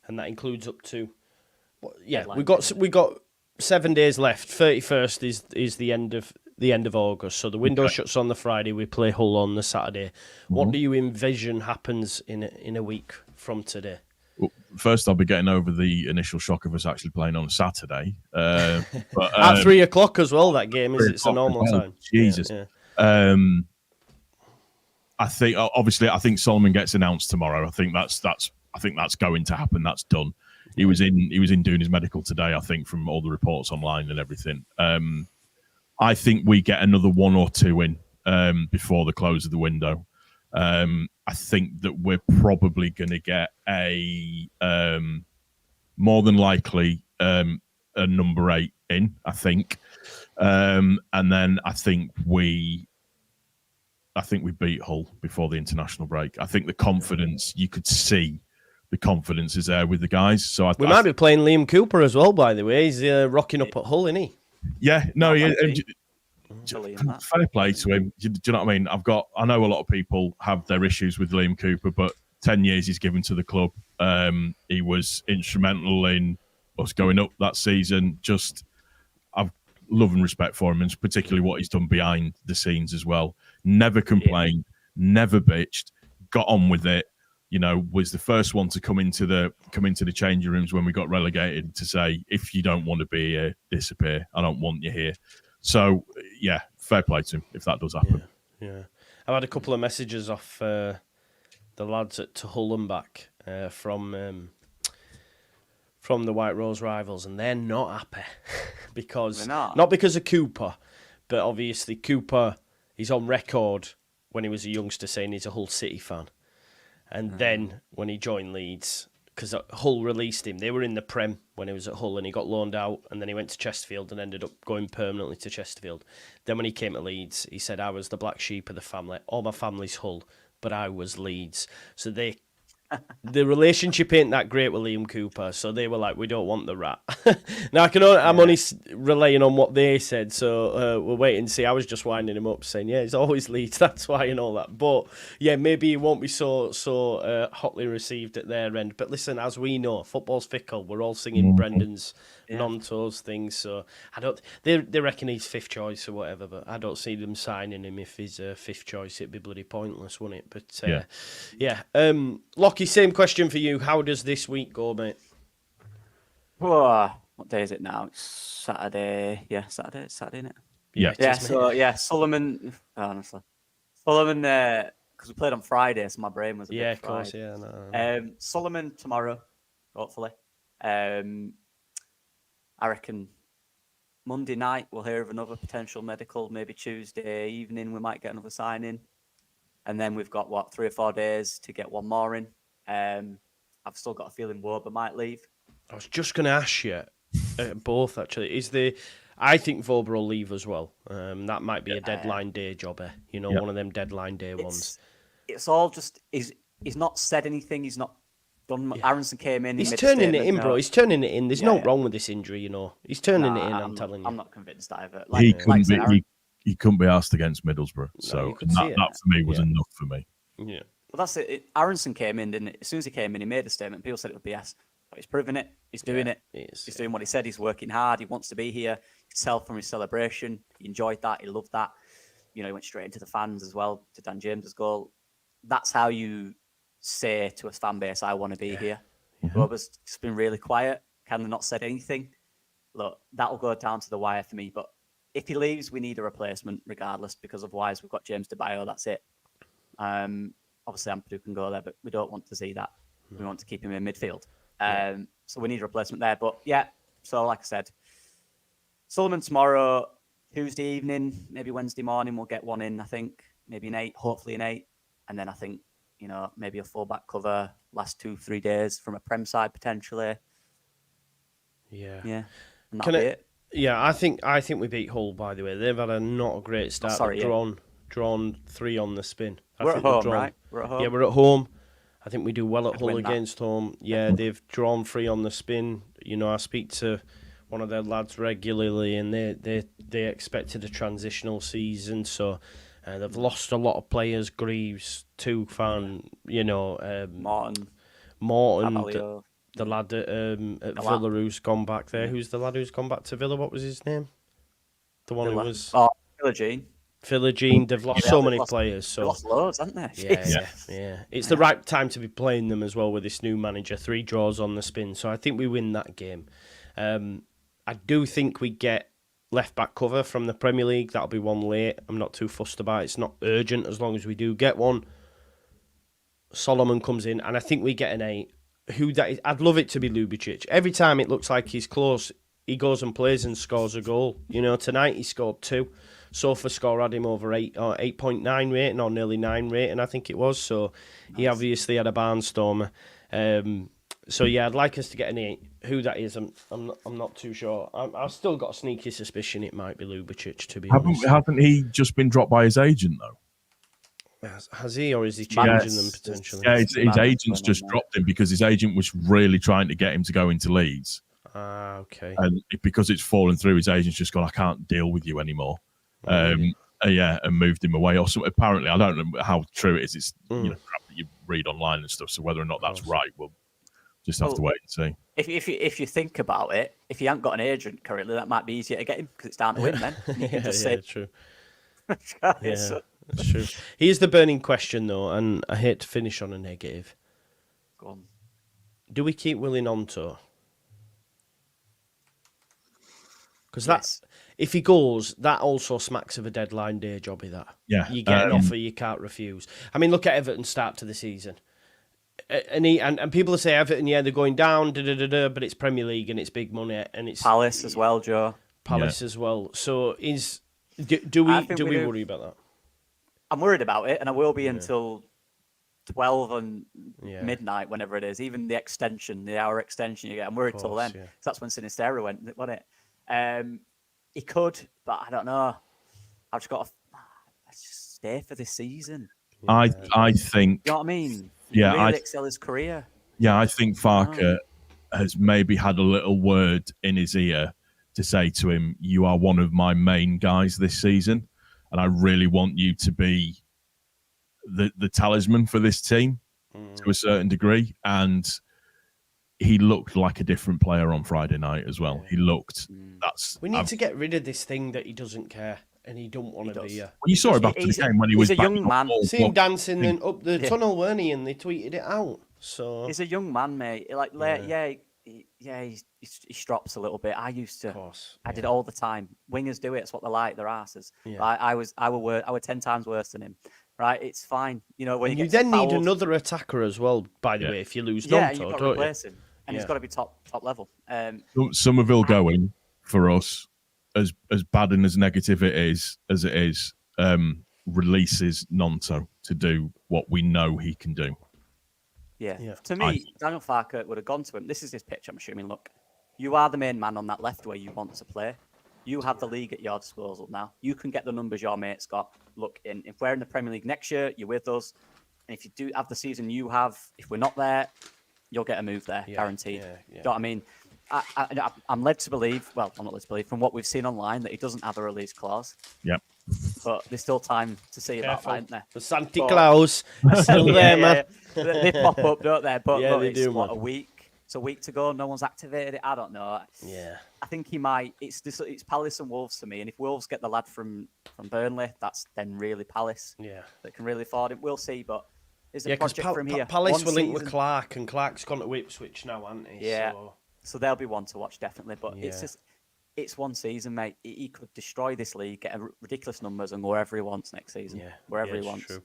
that includes up to, we got 7 days left. 31st is the end of August. So the window shuts on the Friday. We play Hull on the Saturday. What do you envision happens in a week from today? Well, first, I'll be getting over the initial shock of us actually playing on a Saturday. But, at 3 o'clock as well, that game, is it's a normal time. Jesus. Yeah. I think Solomon gets announced tomorrow. I think that's going to happen. That's done. He was in doing his medical today, I think, from all the reports online and everything. I think we get another 1 or 2 in before the close of the window. I think that we're probably going to get a more than likely a number 8 in, I think. And then I think we beat Hull before the international break. I think the confidence, you could see the confidence is there with the guys. So we might be playing Liam Cooper as well, by the way. He's rocking up at Hull, isn't he? Yeah, no, fair play to him. Do you know what I mean? I know a lot of people have their issues with Liam Cooper, but 10 years he's given to the club. He was instrumental in us going up that season. Just, I've love and respect for him, and particularly what he's done behind the scenes as well. Never complained, never bitched, got on with it. You know, was the first one to come into the changing rooms when we got relegated to say, if you don't want to be here, disappear. I don't want you here. So, yeah, fair play to him if that does happen. Yeah. I've had a couple of messages off the lads at Hull and back from the White Rose Rivals, and they're not happy because not because of Cooper, but obviously Cooper, he's on record when he was a youngster saying he's a Hull City fan. And then when he joined Leeds, because Hull released him, they were in the Prem when he was at Hull, and he got loaned out, and then he went to Chesterfield and ended up going permanently to Chesterfield. Then when he came to Leeds, he said, I was the black sheep of the family. All my family's Hull, but I was Leeds. So the relationship ain't that great with Liam Cooper, so they were like, we don't want the rat. Now, I'm only relaying on what they said, so we'll wait and see. I was just winding him up, saying, yeah, he's always Leeds, that's why, and all that. But, yeah, maybe he won't be so hotly received at their end. But listen, as we know, football's fickle. We're all singing Brendan's non-toes things, so they reckon he's 5th choice or whatever, but I don't see them signing him if he's 5th choice. It'd be bloody pointless, wouldn't it? But, Lockie, same question for you. How does this week go, mate? What day is it now? It's Saturday. Yeah, Saturday. It's Saturday, isn't it? Yeah. Yeah, so, Solomon, honestly. Solomon, because we played on Friday, so my brain was a bit of fried. Course, yeah. No. Solomon tomorrow, hopefully. I reckon Monday night we'll hear of another potential medical. Maybe Tuesday evening we might get another sign-in. And then we've got, 3 or 4 days to get one more in. I've still got a feeling Woba might leave. I was just going to ask you, both actually. I think Woba will leave as well. That might be a deadline day job, one of them deadline day ones. It's all just, he's not said anything, he's not done. Aaronson came in. He's turning it in, bro. He's turning it in. There's no wrong with this injury, He's turning it in, I'm telling you. I'm not convinced either. He couldn't be asked against Middlesbrough. So that for me was enough for me. Yeah. Well, that's it. Aaronson came in, didn't it? As soon as he came in, he made a statement. People said it was BS. But he's proven it. He's doing it. He's doing what he said. He's working hard. He wants to be here. You could tell from his celebration. He enjoyed that. He loved that. He went straight into the fans as well, to Dan James's goal. That's how you say to a fan base, I want to be here. Woba's just been really quiet. Kind of not said anything. Look, that'll go down to the wire for me. But if he leaves, we need a replacement regardless, because otherwise we've got James DeBio. That's it. Obviously, Ampadu can go there, but we don't want to see that. We want to keep him in midfield. So we need a replacement there. But so like I said, Solomon tomorrow, Tuesday evening, maybe Wednesday morning, we'll get one in, I think. Maybe an 8, hopefully an 8. And then I think, maybe a full-back cover last 2-3 days from a Prem side potentially. Yeah. Yeah. And that'll be it. Yeah, I think we beat Hull, by the way. They've had not a great start. Drawn 3 on the spin. We're at home, right? We're at home. Yeah, we're at home. I think we do well at Hull against home. Yeah, they've drawn 3 on the spin. I speak to one of their lads regularly, and they expected a transitional season, so they've lost a lot of players. Greaves, Tufan, Morton, Cavalier. the lad at Villa who's gone back there. Who's the lad who's gone back to Villa? What was his name? The one Villa. who was Philogene. They've lost so many players. So they lost loads, haven't they? Yeah. It's the right time to be playing them as well with this new manager. 3 draws on the spin, so I think we win that game. I do think we get left back cover from the Premier League. That'll be one late. I'm not too fussed about it. It's not urgent as long as we do get one. Solomon comes in, and I think we get an 8. Who that is? I'd love it to be Ljubicic. Every time it looks like he's close, he goes and plays and scores a goal. Tonight he scored 2. Sofa score had him over 8 or 8.9 rating or nearly 9 rating, I think it was. So he obviously had a barnstormer. So yeah, I'd like us to get an 8. Who that is, I'm not too sure. I've still got a sneaky suspicion it might be Ljubicic, to be honest. Hasn't he just been dropped by his agent though? Has he, or is he changing them potentially? Yeah, his agent's just dropped him because his agent was really trying to get him to go into Leeds. Okay. And because it's fallen through, his agent's just gone, I can't deal with you anymore. And moved him away. Also, apparently, I don't know how true it is. It's crap that you read online and stuff. So whether or not that's right, we'll just have to wait and see. If you think about it, if you haven't got an agent currently, that might be easier to get him because it's down to him then. You can just say, true. So, That's true. Here's the burning question, though, and I hate to finish on a negative. go on. Do we keep Willie Gnonto? Because if he goes, that also smacks of a deadline day jobby, that. Yeah. You get an offer you can't refuse. I mean, look at Everton's start to the season. And people say Everton, they're going down, but it's Premier League and it's big money and it's Palace as well, Joe. Palace as well. So do we worry about that? I'm worried about it, and I will be until 12 and midnight, whenever it is. Even the hour extension you get. I'm worried till then. Yeah. That's when Sinistera went, wasn't it? He could, but I don't know. I've just got to just stay for this season. I think. You know what I mean? Yeah, really excel his career. Yeah, I think Farke has maybe had a little word in his ear to say to him, "You are one of my main guys this season, and I really want you to be the talisman for this team to a certain degree." And he looked like a different player on Friday night as well. He looked. We need to get rid of this thing that he doesn't care and he don't want to be here. Well, you saw him after the game when he was a young man. See him dancing and up the tunnel, weren't he? And they tweeted it out. So he's a young man, mate. He strops a little bit. I used to. Of course, I did it all the time. Wingers do it. It's what they're like. They're asses. Yeah. I was 10 times worse than him. Right, it's fine. When you then need another attacker as well. By the way, if you lose Gnonto, you've got to replace him, and he's got to be top level. Somerville going for us, as bad and as negative it is as it is, releases Gnonto to do what we know he can do. Yeah. To me, Daniel Farke would have gone to him. This is his pitch, I'm assuming. Look, you are the main man on that left where you want to play. You have the league at your disposal now. You can get the numbers your mate's got. Look, if we're in the Premier League next year, you're with us. And if you do have the season you have, if we're not there, you'll get a move there, guaranteed. You know what I mean? I'm led to believe, well, I'm not led to believe, from what we've seen online, that he doesn't have a release clause. Yep. But there's still time to see about that, isn't there? The Santa Claus still there, man. They pop up, don't they? But they do, a week? It's a week to go. No one's activated it. I don't know. Yeah. I think he might. It's Palace and Wolves to me. And if Wolves get the lad from Burnley, that's then really Palace. Yeah. That can really afford him. We'll see, but there's a project from here. Palace will link with Clark, and Clark's gone to Ipswich now, hasn't he? Yeah. So there'll be one to watch, definitely. But it's one season, mate. He could destroy this league, get ridiculous numbers, and go wherever he wants next season. Yeah. Wherever he wants. True.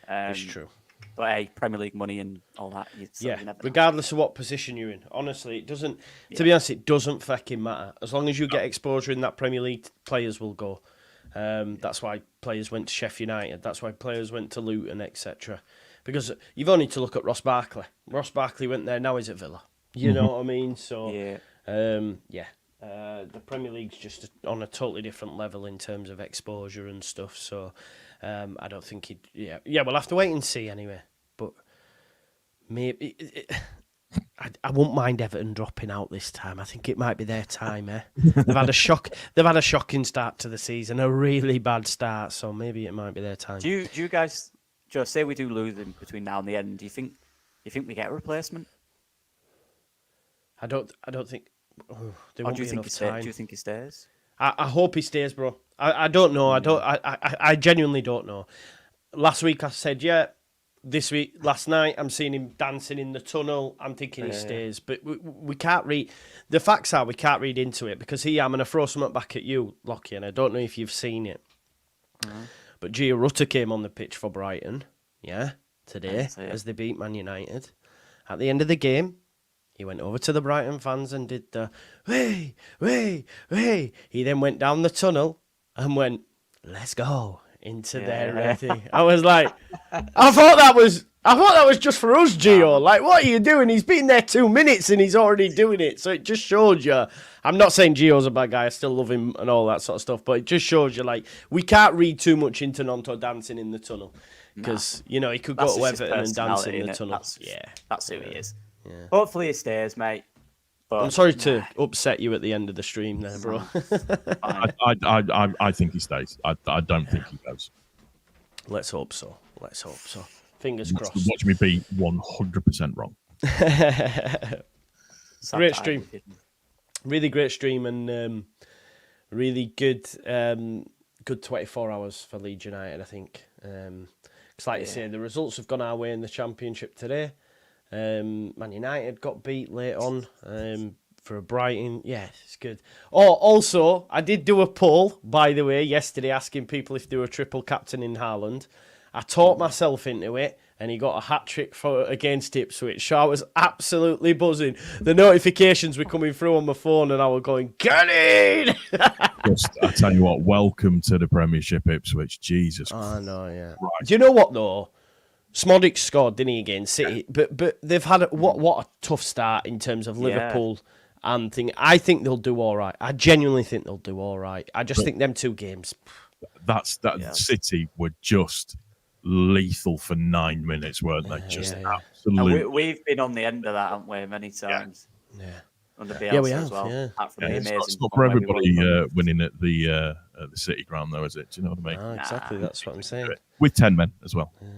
It's true. But hey, Premier League money and all that. You never regardless of what position you're in. Honestly, it doesn't. To be honest, it doesn't fucking matter. As long as you get exposure in that Premier League, players will go. That's why players went to Sheffield United. That's why players went to Luton, etc. Because you've only to look at Ross Barkley. Ross Barkley went there. Now he's at Villa. You know what I mean? So the Premier League's just on a totally different level in terms of exposure and stuff. So I don't think he'd. Yeah, we'll have to wait and see anyway. But maybe I won't mind Everton dropping out this time. I think it might be their time. They've had a shocking start to the season, a really bad start. So maybe it might be their time. Do you guys, Joe, say we do lose him between now and the end? Do you think we get a replacement? I don't think. There won't be enough time. Do you think he stays? I hope he stays, bro. I don't know. I genuinely don't know. Last week I said yeah. Last night, I'm seeing him dancing in the tunnel. I'm thinking he stays, but we can't read. The facts are we can't read into it because I'm going to throw something back at you, Lockie, and I don't know if you've seen it. But Gio Rutter came on the pitch for Brighton, today as they beat Man United. At the end of the game, he went over to the Brighton fans and did the way, way, way. He then went down the tunnel and went, "Let's go." Into their thing. I was like, I thought that was just for us, Gio. Like, what are you doing? He's been there 2 minutes and he's already doing it. So it just showed you. I'm not saying Gio's a bad guy. I still love him and all that sort of stuff. But it just shows you, like, we can't read too much into Nonto dancing in the tunnel because he could go to Everton and dance in the tunnel. That's who he is. Yeah. Hopefully he stays, mate. But I'm sorry to upset you at the end of the stream there, bro. I think he stays. I don't think he goes. Let's hope so. Fingers crossed. Watch me be 100% wrong. Great stream. Really great stream and really good 24 hours for Leeds United, I think. Because like you say, the results have gone our way in the Championship today. Man United got beat late on for a Brighton. Yeah, it's good. Oh, also, I did do a poll, by the way, yesterday asking people if they were triple captain in Haaland. I talked myself into it, and he got a hat-trick against Ipswich. So I was absolutely buzzing. The notifications were coming through on my phone, and I was going, get in! I tell you what, welcome to the Premiership, Ipswich. Jesus Christ. I know, yeah. Right. Do you know what, though? Smodic scored, didn't he, against City? But they've had what a tough start in terms of Liverpool and thing. I think they'll do all right. I genuinely think they'll do all right. I just think them 2 games. City were just lethal for 9 minutes, weren't they? Just absolutely. We've been on the end of that, haven't we, many times? Yeah. Under Bielsa we have, as well. It's not for everybody winning at the City ground, though, is it? Do you know what I mean? Exactly, that's what I'm saying. With 10 men as well. Yeah.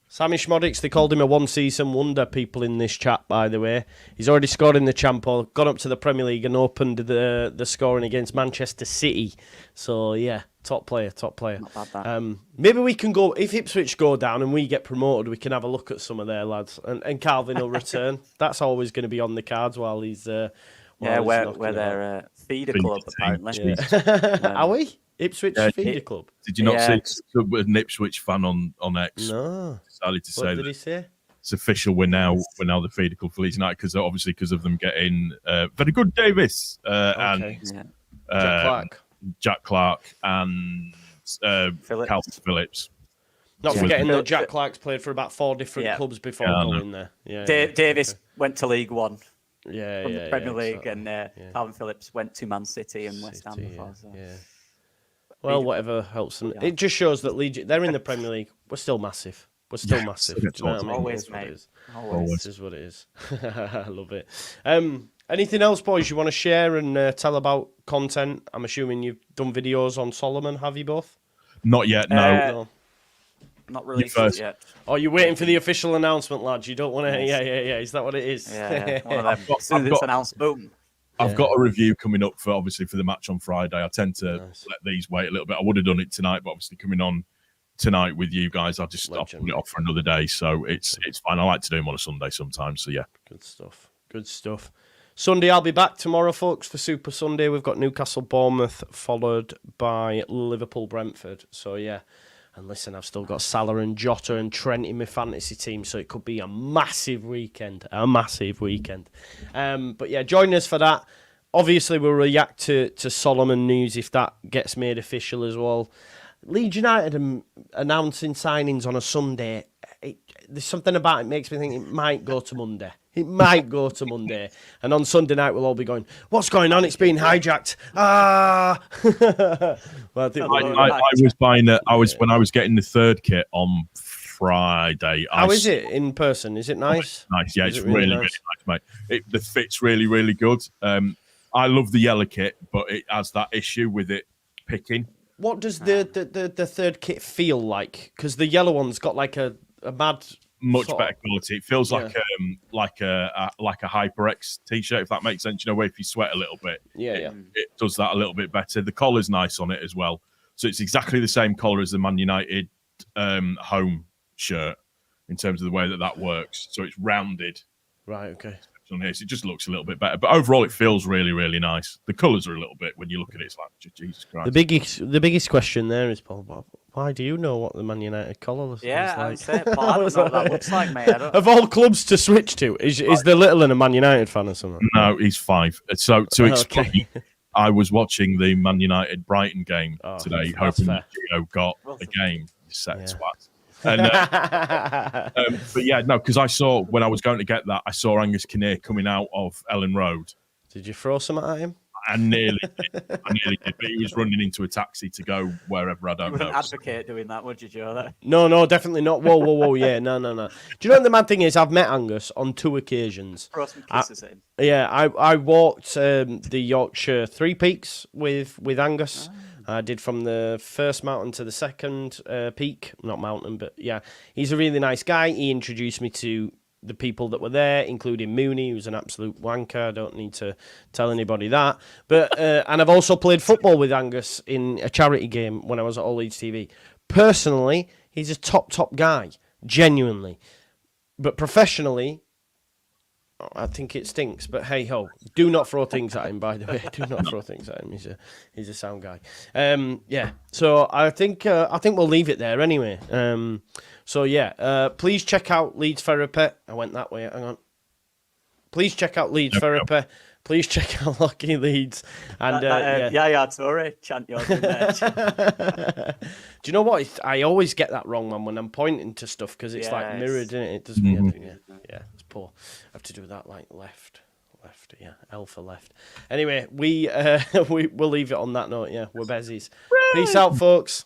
Sammy Schmodics, they called him a one-season wonder, people in this chat, by the way. He's already scored in the Champions, gone up to the Premier League and opened the scoring against Manchester City. So, yeah, top player. Not bad, that. Maybe we can go, if Ipswich go down and we get promoted, we can have a look at some of their lads. And Calvin will return. That's always going to be on the cards while he's... we're their feeder club, apparently. Yeah. Are we? Ipswich feeder club. Did you not see an Ipswich fan on X? No. Decided to say what did he say? It's official. We're now the feeder club for Leeds United because of them getting very good Davis and Jack Clark and Calvin Phillips. Not forgetting that Jack Clark's played for about 4 different clubs before going there. Yeah, Davis went to League One. From the Premier League, and Calvin Phillips went to Man City and West Ham before. So. Yeah. Well, whatever helps them. It just shows that they're in the Premier League. We're still massive. We're still massive. Do you know what I mean? Always, mate. Always. This is what it is. I love it. Anything else, boys, you want to share and tell about content? I'm assuming you've done videos on Solomon, have you both? Not yet, no. Not really yet. Oh, you're waiting for the official announcement, lads. You don't want to... Yeah. Is that what it is? Yeah. As soon as it's announced, boom. I've got a review coming up for the match on Friday. I tend to let these wait a little bit. I would have done it tonight, but obviously coming on tonight with you guys, I'll put it off for another day. So it's fine. I like to do them on a Sunday sometimes. So yeah. Good stuff. Sunday, I'll be back tomorrow, folks, for Super Sunday. We've got Newcastle Bournemouth followed by Liverpool Brentford. So yeah. And listen, I've still got Salah and Jota and Trent in my fantasy team, so it could be a massive weekend. But yeah, join us for that. Obviously, we'll react to Solomon news if that gets made official as well. Leeds United announcing signings on a Sunday. There's something about it makes me think it might go to Monday. And on Sunday night, we'll all be going, what's going on? It's been hijacked. Well, I was buying when I was getting the third kit on Friday. How is it in person? Is it nice? Nice, yeah, Is it's it really really nice? nice, mate. The fit's really, really good. I love the yellow kit, but it has that issue with it picking. What does the third kit feel like? Because the yellow one's got like a mad, much better quality. It feels Yeah. like a HyperX t-shirt, if that makes sense. You know, where if you sweat a little bit, it does that a little bit better. The collar's nice on it as well, so it's exactly the same collar as the Man United home shirt in terms of the way that works. So it's rounded. Right. Okay. On here, so it just looks a little bit better, but overall it feels really, really nice. The colours are a little bit, when you look at it, it's like Jesus Christ. The biggest question there is, Paul, why do you know what the Man United colour is Yeah, like? I'd say, but I don't know what that looks like, mate. I don't... Of all clubs to switch to, is the little and a Man United fan or something? No, he's 5. So to explain, I was watching the Man United Brighton game today, hoping that Gio got a game. Set twat. And, but yeah, no, because I saw when I was going to get that, I saw Angus Kinnear coming out of Ellen Road. Did you throw some at him? I nearly did, but he was running into a taxi to go wherever, I don't know. You wouldn't advocate doing that, would you, Joe? No, definitely not. Whoa, yeah, no. Do you know what the mad thing is? I've met Angus on 2 occasions. Throw some kisses at him. Yeah, I walked the Yorkshire Three Peaks with Angus. I did from the first mountain to the second peak. Not mountain, but yeah. He's a really nice guy. He introduced me to the people that were there, including Mooney, who's an absolute wanker. I don't need to tell anybody that. But and I've also played football with Angus in a charity game when I was at All Leeds TV. Personally, he's a top guy, genuinely. But professionally, I think it stinks, but hey ho! Do not throw things at him. By the way, do not throw things at him. He's a sound guy. Yeah. So I think we'll leave it there anyway. So yeah. Please check out Leeds Therapy. I went that way. Hang on. Please check out Leeds Therapy. Please check out Lucky Leeds. And yeah, sorry, chant yours in there. Do you know what? I always get that wrong, man, when I'm pointing to stuff because it's like mirrored, isn't it? It does me everything. Yeah, it's poor. I have to do that like left, yeah, L for left. Anyway, we'll leave it on that note. Yeah, we're bezies. Peace out, folks.